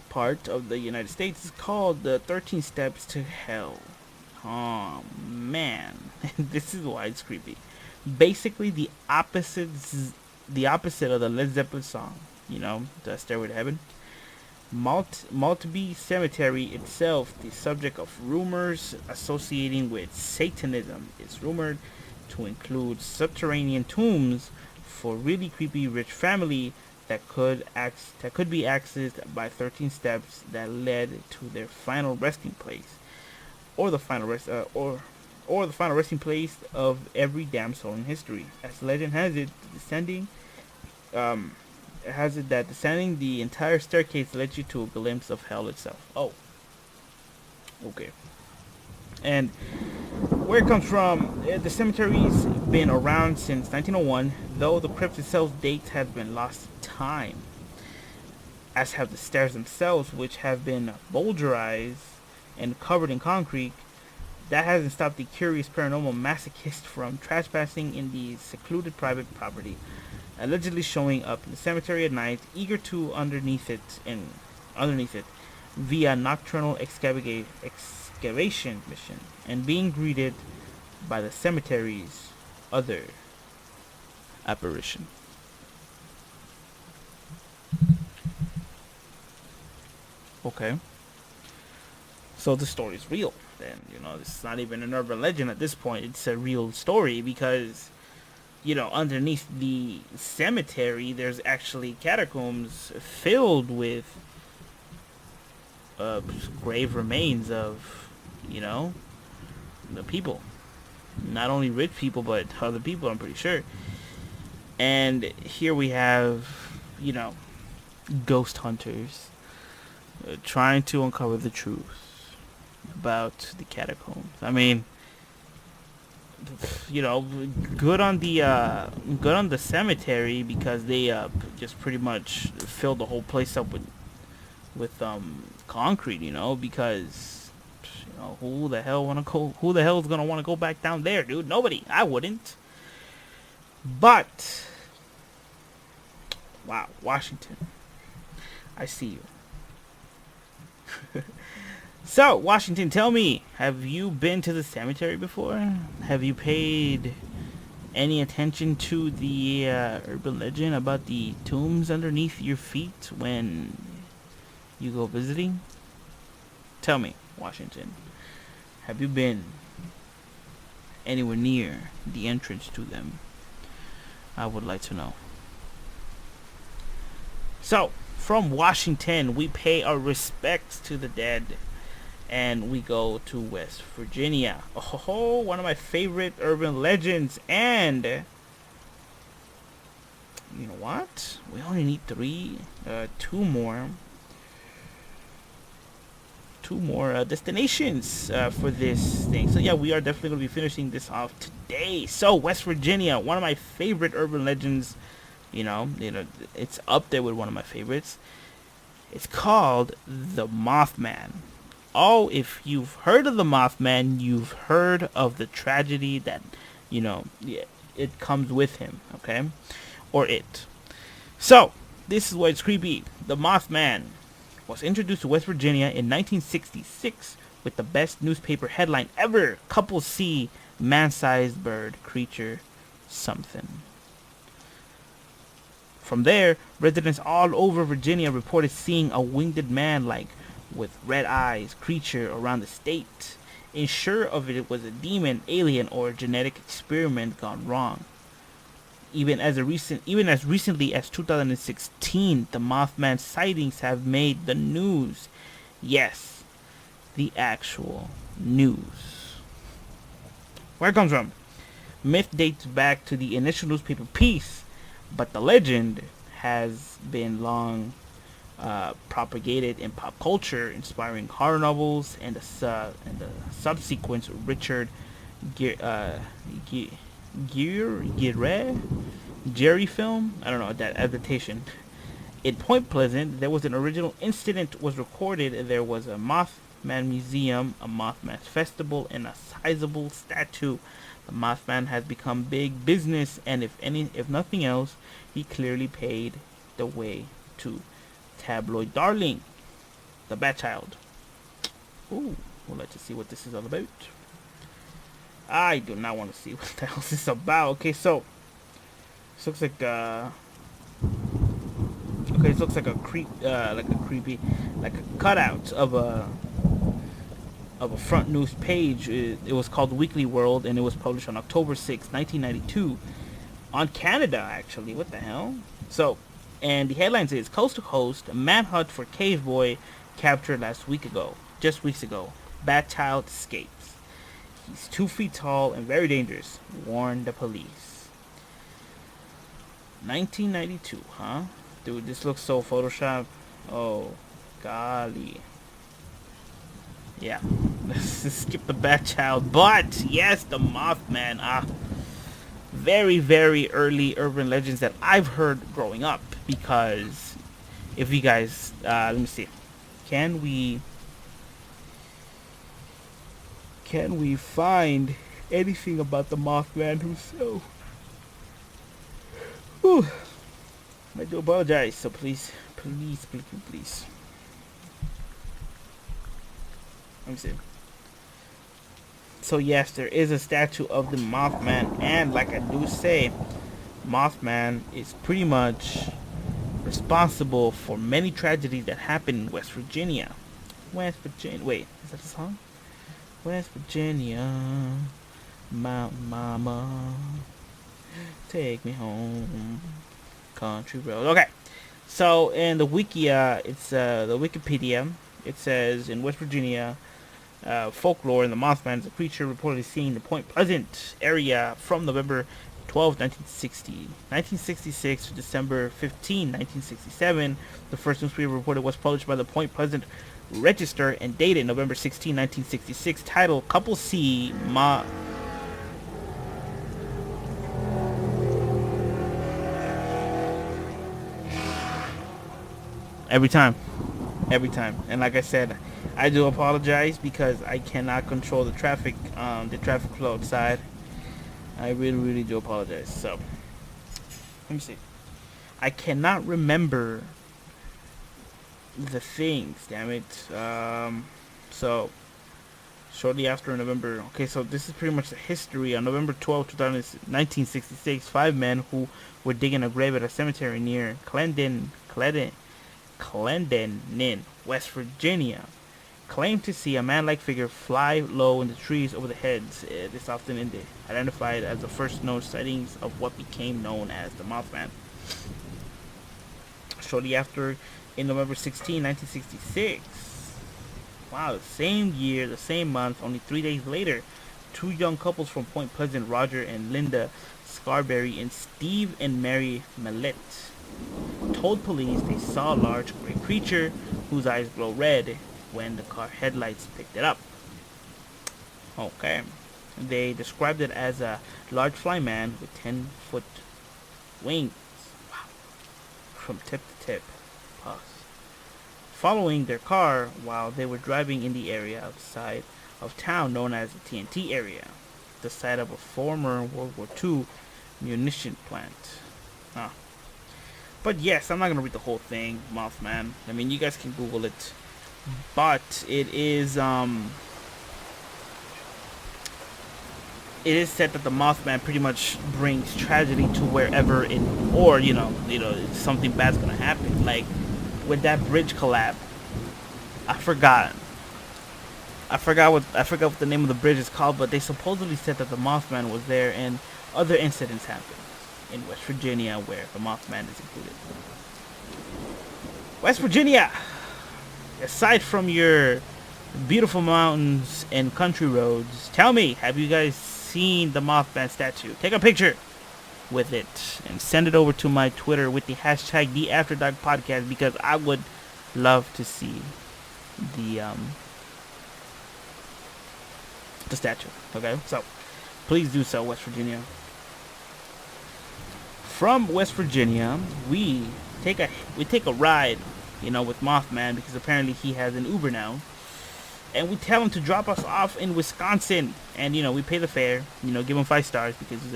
part of the United States is called the 13 Steps to Hell. Oh man, this is why it's creepy. Basically the opposite of the Led Zeppelin song, the Stairway to Heaven. Maltby Cemetery itself, the subject of rumors associating with Satanism, is rumored to include subterranean tombs for really creepy rich family that could be accessed by 13 steps that led to their final resting place, or the final resting place of every damn soul in history. As legend has it, descending the entire staircase led you to a glimpse of hell itself. Oh, okay. And where it comes from, the cemetery's been around since 1901, though the crypt itself dates have been lost to time. as have the stairs themselves, which have been boulderized and covered in concrete. That hasn't stopped the curious paranormal masochist from trespassing in the secluded private property, allegedly showing up in the cemetery at night, eager to underneath it via nocturnal excavation mission, and being greeted by the cemetery's other apparition. Okay. So the story's real. Then, it's not even an urban legend at this point. It's a real story because, underneath the cemetery, there's actually catacombs filled with grave remains of, the people. Not only rich people, but other people, I'm pretty sure. And here we have, ghost hunters trying to uncover the truth about the catacombs. I mean, good on the cemetery because they just pretty much filled the whole place up with concrete. Because who the hell is gonna want to go back down there, dude? Nobody. I wouldn't. But wow, Washington, I see you. So, Washington, tell me, have you been to the cemetery before? Have you paid any attention to the urban legend about the tombs underneath your feet when you go visiting? Tell me, Washington, have you been anywhere near the entrance to them? I would like to know. So, from Washington, we pay our respects to the dead. And we go to West Virginia. Oh, one of my favorite urban legends. And you know what? We only need two more destinations for this thing. So yeah, we are definitely going to be finishing this off today. So West Virginia, one of my favorite urban legends. It's up there with one of my favorites. It's called the Mothman. Oh, if you've heard of the Mothman, you've heard of the tragedy that, it comes with him, okay? Or it. So, this is why it's creepy. The Mothman was introduced to West Virginia in 1966 with the best newspaper headline ever. Couples see man-sized bird creature something. From there, residents all over Virginia reported seeing a winged man with red eyes creature around the state. Unsure of it was a demon, alien, or a genetic experiment gone wrong. Even as recently as 2016, the Mothman sightings have made the news. Yes, the actual news. Where it comes from? Myth dates back to the initial newspaper piece, but the legend has been long propagated in pop culture, inspiring horror novels and the subsequent Richard Gere Jerry film. I don't know that adaptation. In Point Pleasant, there was an original incident was recorded. There was a Mothman museum, a Mothman festival, and a sizable statue. The Mothman has become big business, and if nothing else, he clearly paid the way to tabloid darling, the Bat Child. Ooh, we'll let you see what this is all about. I do not want to see what the hell this is about. Okay, so this looks like it looks like a cutout of a front news page. It was called Weekly World, and it was published on October 6, 1992, on Canada. Actually, what the hell? So. And the headline says, Coast to Coast, manhunt for cave boy captured just weeks ago. Bat Child escapes. He's 2 feet tall and very dangerous. Warn the police. 1992, huh? Dude, this looks so Photoshop. Oh, golly. Yeah. Let's skip the Bat Child. But, yes, the Mothman. Very, very early urban legends that I've heard growing up. Because if you guys, let me see, can we find anything about the Mothman himself? Whew. I do apologize. So please. Let me see. So yes, there is a statue of the Mothman, and like I do say, Mothman is pretty much responsible for many tragedies that happened in West Virginia. Wait, is that a song? West Virginia, Mountain Mama, take me home, country road. Okay, so in the Wikia, it's the Wikipedia. It says in West Virginia, folklore, and the Mothman is a creature reportedly seen in the Point Pleasant area from November 12, 1966 to December 15, 1967. The first newspaper reported was published by the Point Pleasant Register and dated November 16, 1966, titled Couple See Every time. And like I said, I do apologize because I cannot control the traffic flow outside. I really do apologize. So, let me see. I cannot remember the things, damn it. So, shortly after November, okay, so this is pretty much the history. On November 12, 1966, 5 men who were digging a grave at a cemetery near Clendenin, West Virginia, claimed to see a man-like figure fly low in the trees over the heads. This often identified as the first known sightings of what became known as the Mothman. Shortly after, in November 16, 1966, wow, the same year, the same month, only 3 days later, 2 young couples from Point Pleasant, Roger and Linda Scarberry and Steve and Mary Millett, told police they saw a large gray creature whose eyes glow red when the car headlights picked it up. Okay. They described it as a large flying man with 10-foot wings. Wow. From tip to tip. Pause. Following their car while they were driving in the area outside of town known as the TNT area, the site of a former World War II munition plant. But yes, I'm not gonna read the whole thing, Mothman. I mean, you guys can Google it. But it is said that the Mothman pretty much brings tragedy to wherever something bad's gonna happen. Like with that bridge collapse, I forgot what the name of the bridge is called, but they supposedly said that the Mothman was there, and other incidents happened in West Virginia where the Mothman is included. West Virginia, aside from your beautiful mountains and country roads, tell me, have you guys seen the Mothman statue? Take a picture with it and send it over to my Twitter with the hashtag #TheAfterDarkPodcast, because I would love to see the statue. Okay, so please do so, West Virginia. From West Virginia, we take a ride, with Mothman, because apparently he has an Uber now, and we tell him to drop us off in Wisconsin, and we pay the fare, give him 5 stars because he's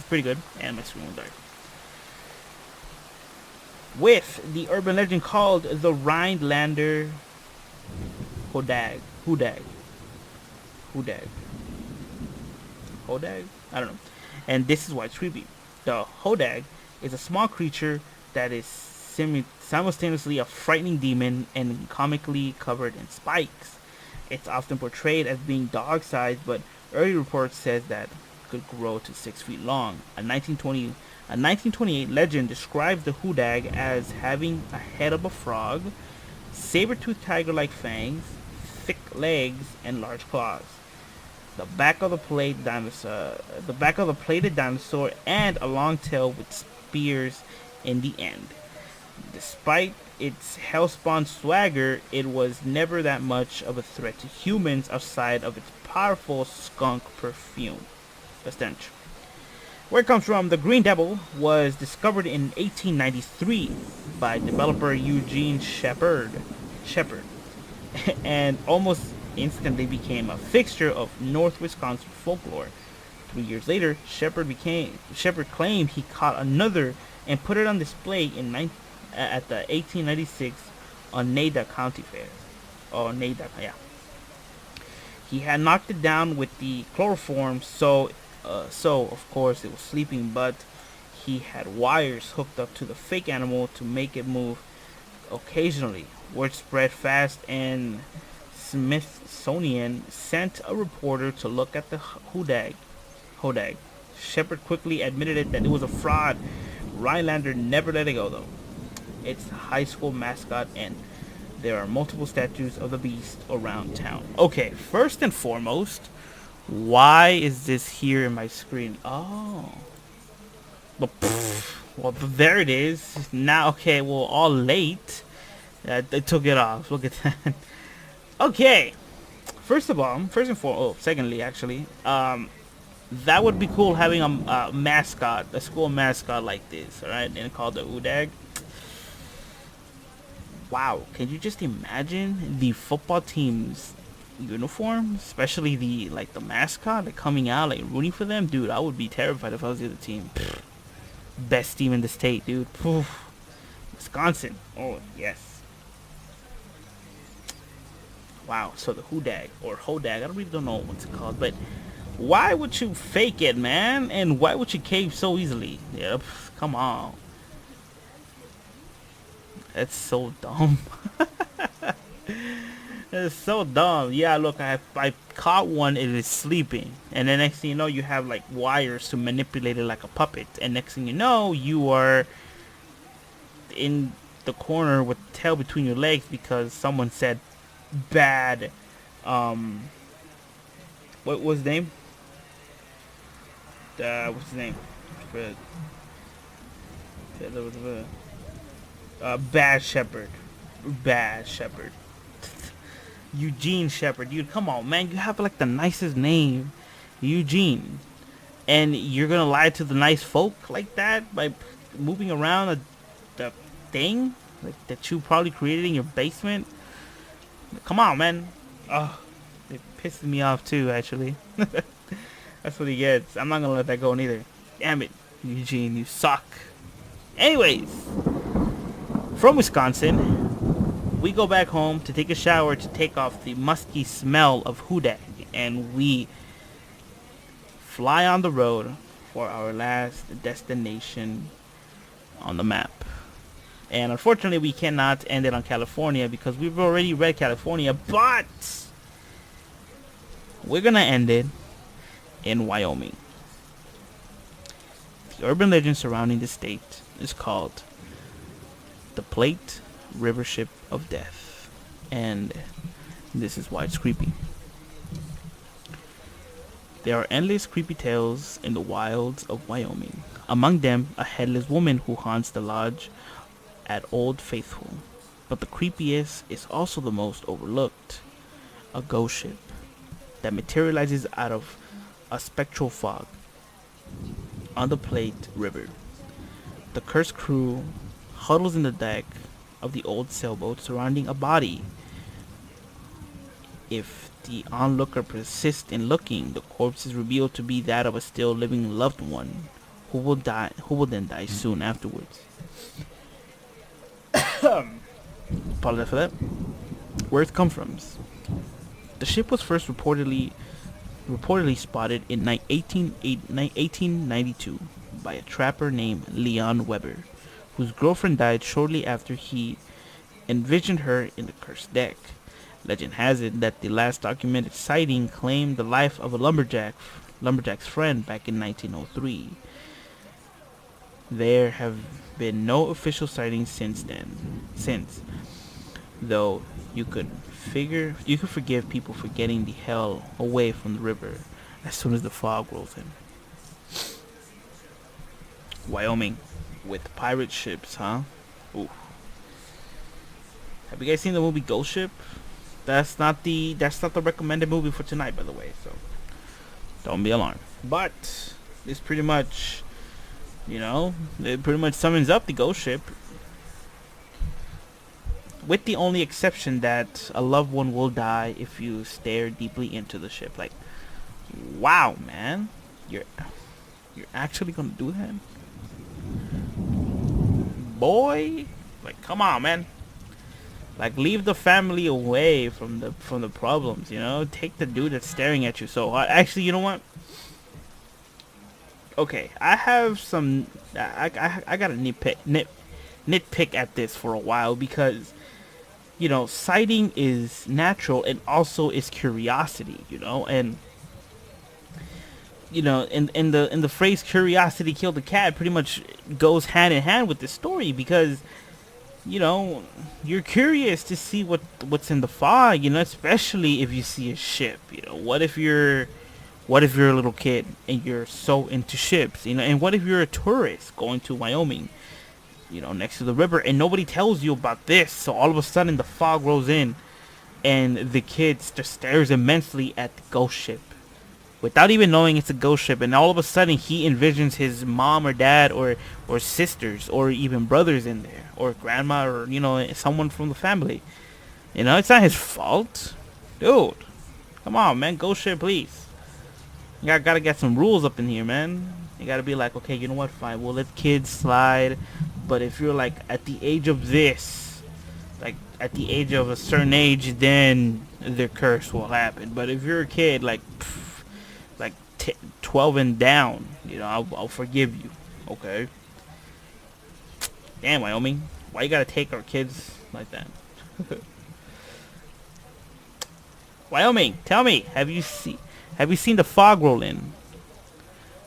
pretty good, and my screen was dark. With the urban legend called the Rhinelander Hodag. I don't know. And this is why it's creepy. The Hodag is a small creature that is simultaneously a frightening demon and comically covered in spikes. It's often portrayed as being dog-sized, but early reports says that it could grow to 6 feet long. A 1928 legend describes the Hodag as having a head of a frog, saber-toothed tiger-like fangs, thick legs, and large claws. The back of the plated dinosaur, and a long tail with spears in the end. Despite its hellspawn swagger, it was never that much of a threat to humans outside of its powerful skunk perfume. The stench. Where it comes from, the Green Devil was discovered in 1893 by developer Eugene Shepard, and almost instantly became a fixture of North Wisconsin folklore. 3 years later, Shepard claimed he caught another and put it on display at the 1896 Oneida County Fair. Oneida, yeah. He had knocked it down with the chloroform, so of course it was sleeping, but he had wires hooked up to the fake animal to make it move occasionally. Word spread fast, and Smithsonian sent a reporter to look at the hodag. Shepard quickly admitted that it was a fraud. Rhinelander never let it go, though. It's the high school mascot, and there are multiple statues of the beast around town. Okay, first and foremost, why is this here in my screen? Oh. Well, there it is. Now, okay, well, all late. They took it off. Look at that. Okay. First and foremost, secondly, actually, that would be cool having a mascot, a school mascot like this, alright? And called the Udag. Wow, can you just imagine the football team's uniform, especially the mascot, coming out, rooting for them? Dude, I would be terrified if I was the other team. Best team in the state, dude. Wisconsin. Oh, yes. Wow, so the Hodag, or Hodag, I really don't know what's it called, but why would you fake it, man? And why would you cave so easily? Yep, come on. That's so dumb. It's so dumb. Yeah, look, I caught one. It is sleeping, and the next thing you know, you have wires to manipulate it like a puppet. And next thing you know, you are in the corner with the tail between your legs because someone said bad. What was his name? What's his name? Bad Shepherd. Eugene Shepard. Dude, come on, man. You have the nicest name, Eugene. And you're gonna lie to the nice folk like that by moving around the thing that you probably created in your basement? Come on, man. Oh, it pisses me off too, actually. That's what he gets. I'm not gonna let that go neither. Damn it, Eugene, you suck. Anyways, from Wisconsin, we go back home to take a shower to take off the musky smell of Hodag, and we fly on the road for our last destination on the map. And unfortunately, we cannot end it on California because we've already read California, but we're gonna end it in Wyoming. The urban legend surrounding the state is called the Plate River Ship of Death, and this is why it's creepy. There are endless creepy tales in the wilds of Wyoming. Among them, a headless woman who haunts the lodge at Old Faithful. But the creepiest is also the most overlooked. A ghost ship that materializes out of a spectral fog on the Plate River. The cursed crew huddles in the deck of the old sailboat surrounding a body. If the onlooker persists in looking, the corpse is revealed to be that of a still living loved one who will then die soon afterwards. Apologize for that. Where it comes from. The ship was first reportedly spotted in 1892 by a trapper named Leon Weber, whose girlfriend died shortly after he envisioned her in the cursed deck. Legend has it that the last documented sighting claimed the life of a lumberjack's friend back in 1903. There have been no official sightings since, though you could forgive people for getting the hell away from the river as soon as the fog rolls in. Wyoming with pirate ships, huh? Ooh. Have you guys seen the movie Ghost Ship? That's not the recommended movie for tonight, by the way, so don't be alarmed. But It's pretty much, it pretty much summons up the ghost ship, with the only exception that a loved one will die if you stare deeply into the ship. Like, wow, man, you're actually gonna do that, boy? Like, come on, man. Like, leave the family away from the problems. Take the dude that's staring at you so hard. Actually, you know what? Okay, I have some. I got a nitpick at this for a while because sighting is natural and also is curiosity. And in the phrase "curiosity killed the cat" pretty much goes hand in hand with this story because you're curious to see what's in the fog, especially if you see a ship. What if you're a little kid and you're so into ships, and what if you're a tourist going to Wyoming, next to the river, and nobody tells you about this, so all of a sudden the fog rolls in and the kid just stares immensely at the ghost ship without even knowing it's a ghost ship, and all of a sudden he envisions his mom or dad or sisters or even brothers in there, or grandma, or someone from the family. It's not his fault, dude. Come on, man. Ghost ship, please. You gotta get some rules up in here, man. You gotta be like, okay, you know what, fine, we'll let kids slide, but if you're like at the age of this, like at the age of a certain age, then the curse will happen. But if you're a kid, like 12 and down, I'll forgive you. Okay. Damn, Wyoming, why you gotta take our kids like that? Wyoming, tell me, have you seen the fog roll in?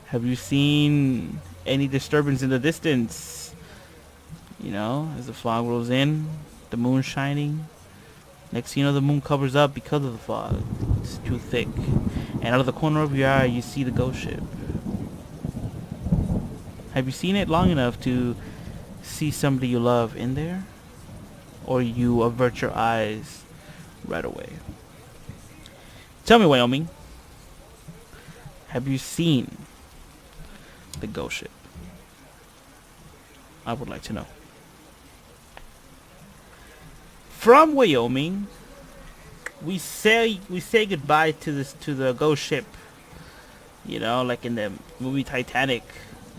Have you seen any disturbance in the distance? As the fog rolls in, the moon shining. Next thing you know, the moon covers up because of the fog. It's too thick. And out of the corner of your eye, you see the ghost ship. Have you seen it long enough to see somebody you love in there? Or you avert your eyes right away? Tell me, Wyoming. Have you seen the ghost ship? I would like to know. From Wyoming, we say goodbye to the ghost ship. Like in the movie Titanic.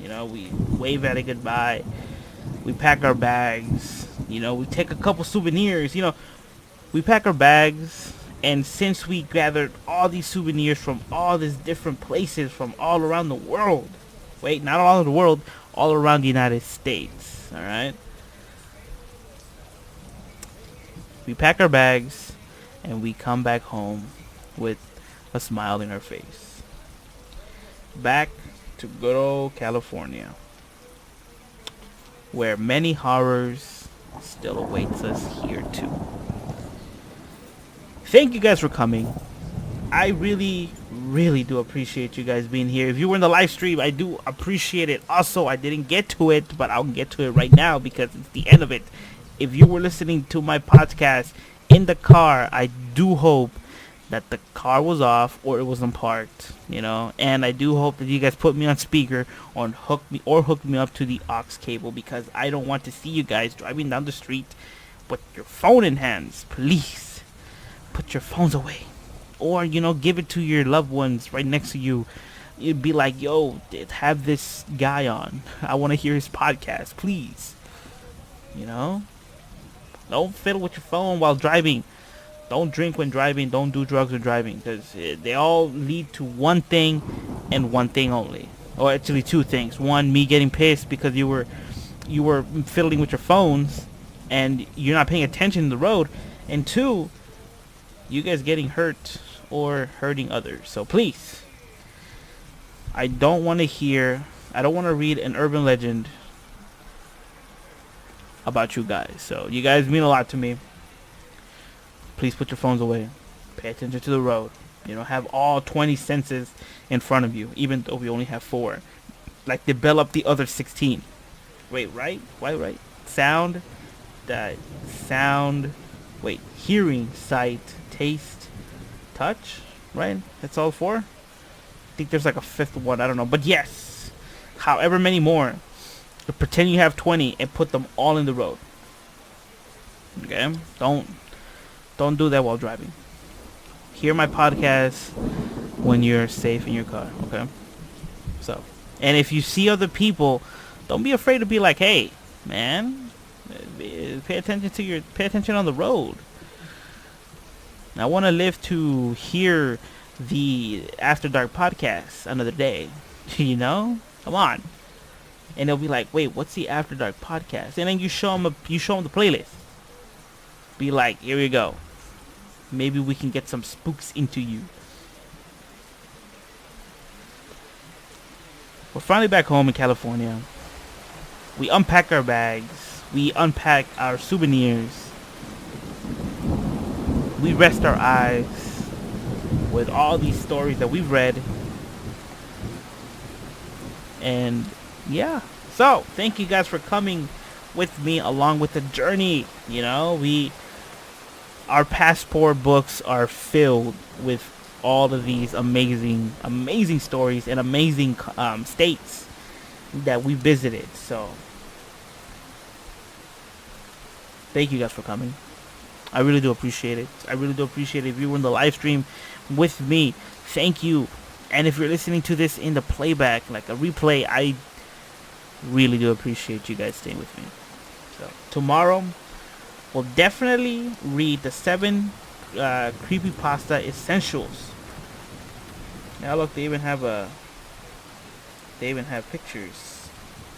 We wave at it goodbye. We pack our bags. We take a couple souvenirs. We pack our bags. And since we gathered all these souvenirs from all these different places from all around the world. Wait, not all over the world. All around the United States. Alright? We pack our bags. And we come back home with a smile in our face. Back to good old California. Where many horrors still awaits us here too. Thank you guys for coming. I really, really do appreciate you guys being here. If you were in the live stream, I do appreciate it. Also, I didn't get to it, but I'll get to it right now because it's the end of it. If you were listening to my podcast in the car, I do hope that the car was off or it was unparked, and I do hope that you guys put me on speaker or hook me up to the aux cable, because I don't want to see you guys driving down the street with your phone in hands. Please put your phones away, or give it to your loved ones right next to you. You'd be like, yo, have this guy on, I want to hear his podcast, please. Don't fiddle with your phone while driving. Don't drink when driving. Don't do drugs when driving, because they all lead to one thing and one thing only. Or actually two things. One, me getting pissed because you were fiddling with your phones and you're not paying attention to the road. And two, you guys getting hurt or hurting others. So please, I don't want to read an urban legend about you guys. So you guys mean a lot to me. Please put your phones away. Pay attention to the road. Have all 20 senses in front of you, even though we only have 4. Like, develop the other 16. Wait, right? Why right? Sound. Wait, hearing, sight, taste, touch. Right? That's all 4. I think there's like a 5th one. I don't know. But yes. however many more, pretend you have 20 and put them all in the road. Okay? Don't do that while driving. Hear my podcast when you're safe in your car. Okay? So, and if you see other people, don't be afraid to be like, hey, man, pay attention on the road. I want to live to hear the After Dark podcast another day. You know? Come on. And they'll be like, wait, what's the After Dark podcast? And then you show them the playlist. Be like, here we go. Maybe we can get some spooks into you. We're finally back home in California. We unpack our bags. We unpack our souvenirs. We rest our eyes with all these stories that we've read. And yeah. So, thank you guys for coming with me along with the journey. You know, our passport books are filled with all of these amazing stories and amazing states that we visited. So, thank you guys for coming. I really do appreciate it. I really do appreciate it. If you were in the live stream with me, thank you. And if you're listening to this in the playback, like a replay, I really do appreciate you guys staying with me. So tomorrow, we'll definitely read the 7 creepypasta essentials. Now look, they even have pictures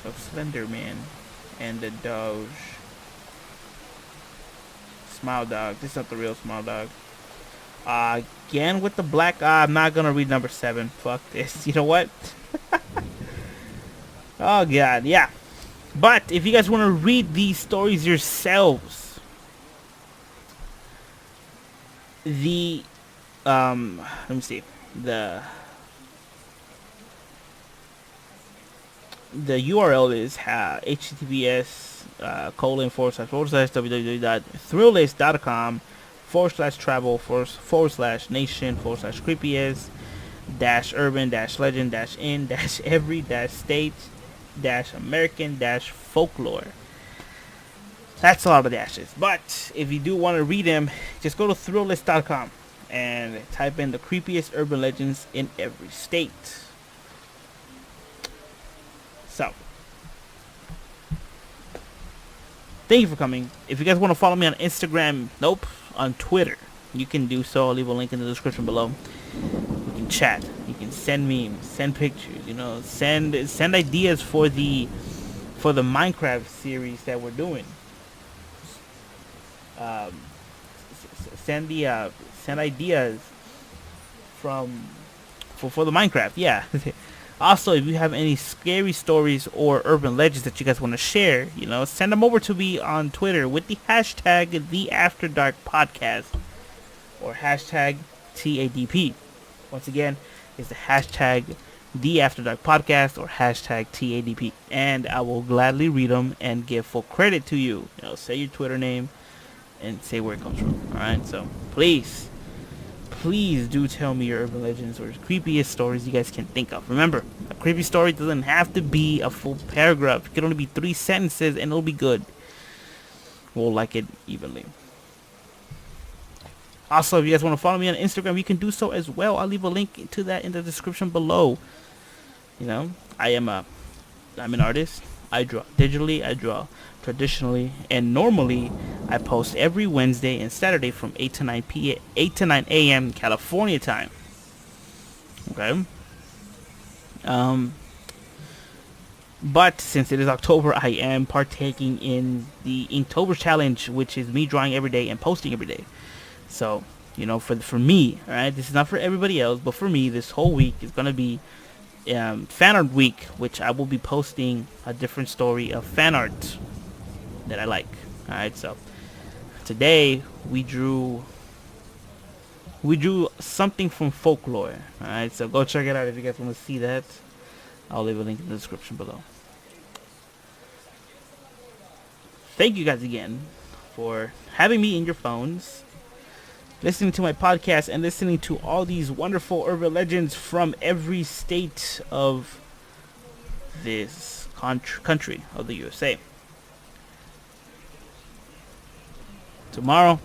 of Slender Man and the Doge. Smile Dog. This is not the real Smile Dog. Again with the black. I'm not gonna read number 7. Fuck this. You know what? Oh god, yeah. But if you guys want to read these stories yourselves, the let me see, the URL is https://travel/nation/creepiest-urban-legend-every-state-american-folklore. That's a lot of dashes. But if you do want to read them, just go to Thrillist.com and type in the creepiest urban legends in every state. So, thank you for coming. If you guys want to follow me on Instagram, on Twitter, you can do so. I'll leave a link in the description below. You can chat. You can send memes, send pictures. You know, send ideas for the Minecraft series that we're doing. Send ideas for the Minecraft. Yeah. Also, if you have any scary stories or urban legends that you guys want to share, you know, send them over to me on Twitter with the hashtag #TheAfterDarkPodcast or hashtag TADP. Once again, it's the hashtag #TheAfterDarkPodcast or hashtag TADP. And I will gladly read them and give full credit to you. You know, say your Twitter name and say where it comes from. Alright, so please do tell me your urban legends or creepiest stories you guys can think of. Remember, a creepy story doesn't have to be a full paragraph. It can only be 3 sentences and it'll be good. We'll like it evenly. Also, if you guys want to follow me on Instagram, you can do so as well. I'll leave a link to that in the description below. You know, I'm an artist. I draw digitally, I draw traditionally, and normally I post every Wednesday and Saturday from 8 to 9 a.m. California time. Okay. But since it is October, I am partaking in the Inktober challenge, which is me drawing every day and posting every day. So, you know, for me, all right, this is not for everybody else, but for me, this whole week is gonna be fan art week, which I will be posting a different story of fan art that I like. Alright, so today we drew something from folklore. Alright, so go check it out if you guys want to see that. I'll leave a link in the description below. Thank you guys again for having me in your phones, listening to my podcast, and listening to all these wonderful urban legends from every state of this country of the USA. Tomorrow,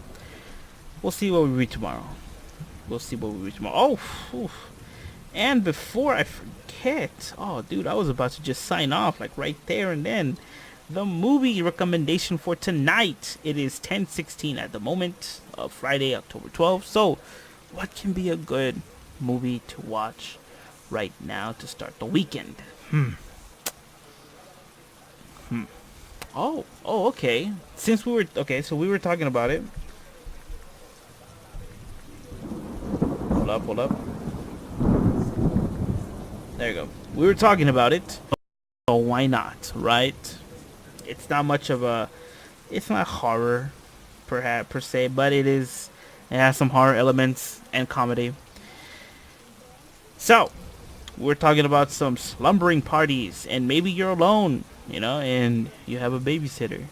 we'll see what we read tomorrow. We'll see what we read tomorrow. Oh, oof. And before I forget, oh, dude, I was about to just sign off, like right there and then. The movie recommendation for tonight. It is 10:16 at the moment of Friday, October 12th. So, what can be a good movie to watch right now to start the weekend? Oh, okay. Since we were so we were talking about it. Hold up. There you go. We were talking about it. So why not, right? It's not much of a. It's not horror, perhaps per se, but it is. It has some horror elements and comedy. So, we're talking about some slumbering parties, and maybe you're alone, and you have a babysitter,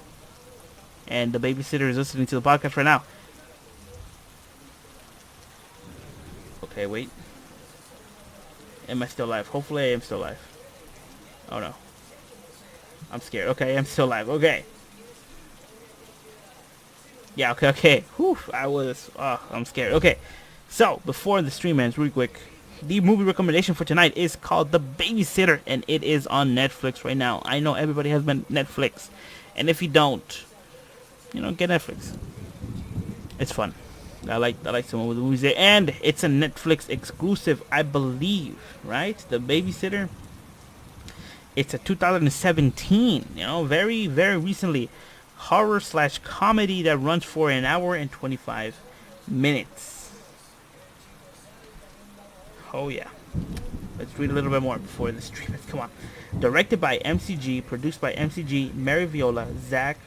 and the babysitter is listening to the podcast right now. Okay, wait. Am I still alive? Hopefully, I am still alive. Oh no. I'm scared. Okay, I'm still alive. Okay. Yeah, okay. Whew, I'm scared. Okay. So, before the stream ends, real quick, the movie recommendation for tonight is called The Babysitter, and it is on Netflix right now. I know everybody has been Netflix, and if you don't, get Netflix. It's fun. I like some of the movies there, and it's a Netflix exclusive, I believe, right? The Babysitter. It's a 2017, very, very recently, horror/comedy that runs for an hour and 25 minutes. Oh yeah. Let's read a little bit more before the stream. Come on. Directed by MCG, produced by MCG, Mary Viola, Zach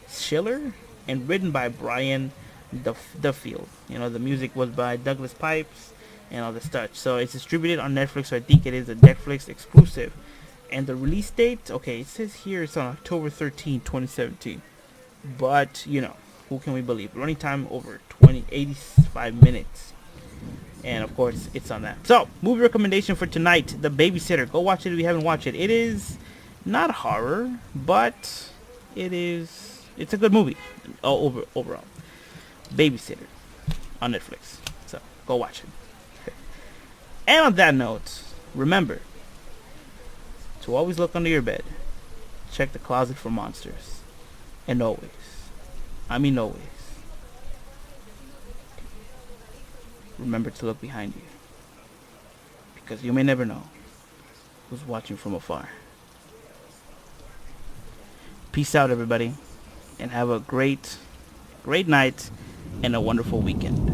Schiller, and written by Brian Duffield. The music was by Douglas Pipes and all the stuff. So it's distributed on Netflix, so I think it is a Netflix exclusive. And the release date, okay, it says here it's on October 13, 2017. But, who can we believe? Running time over 85 minutes. And, of course, it's on that. So, movie recommendation for tonight, The Babysitter. Go watch it if you haven't watched it. It is not horror, but it's a good movie overall. Babysitter on Netflix. So, go watch it. And on that note, remember to always look under your bed. Check the closet for monsters. And always, remember to look behind you. Because you may never know who's watching from afar. Peace out, everybody. And have a great night and a wonderful weekend.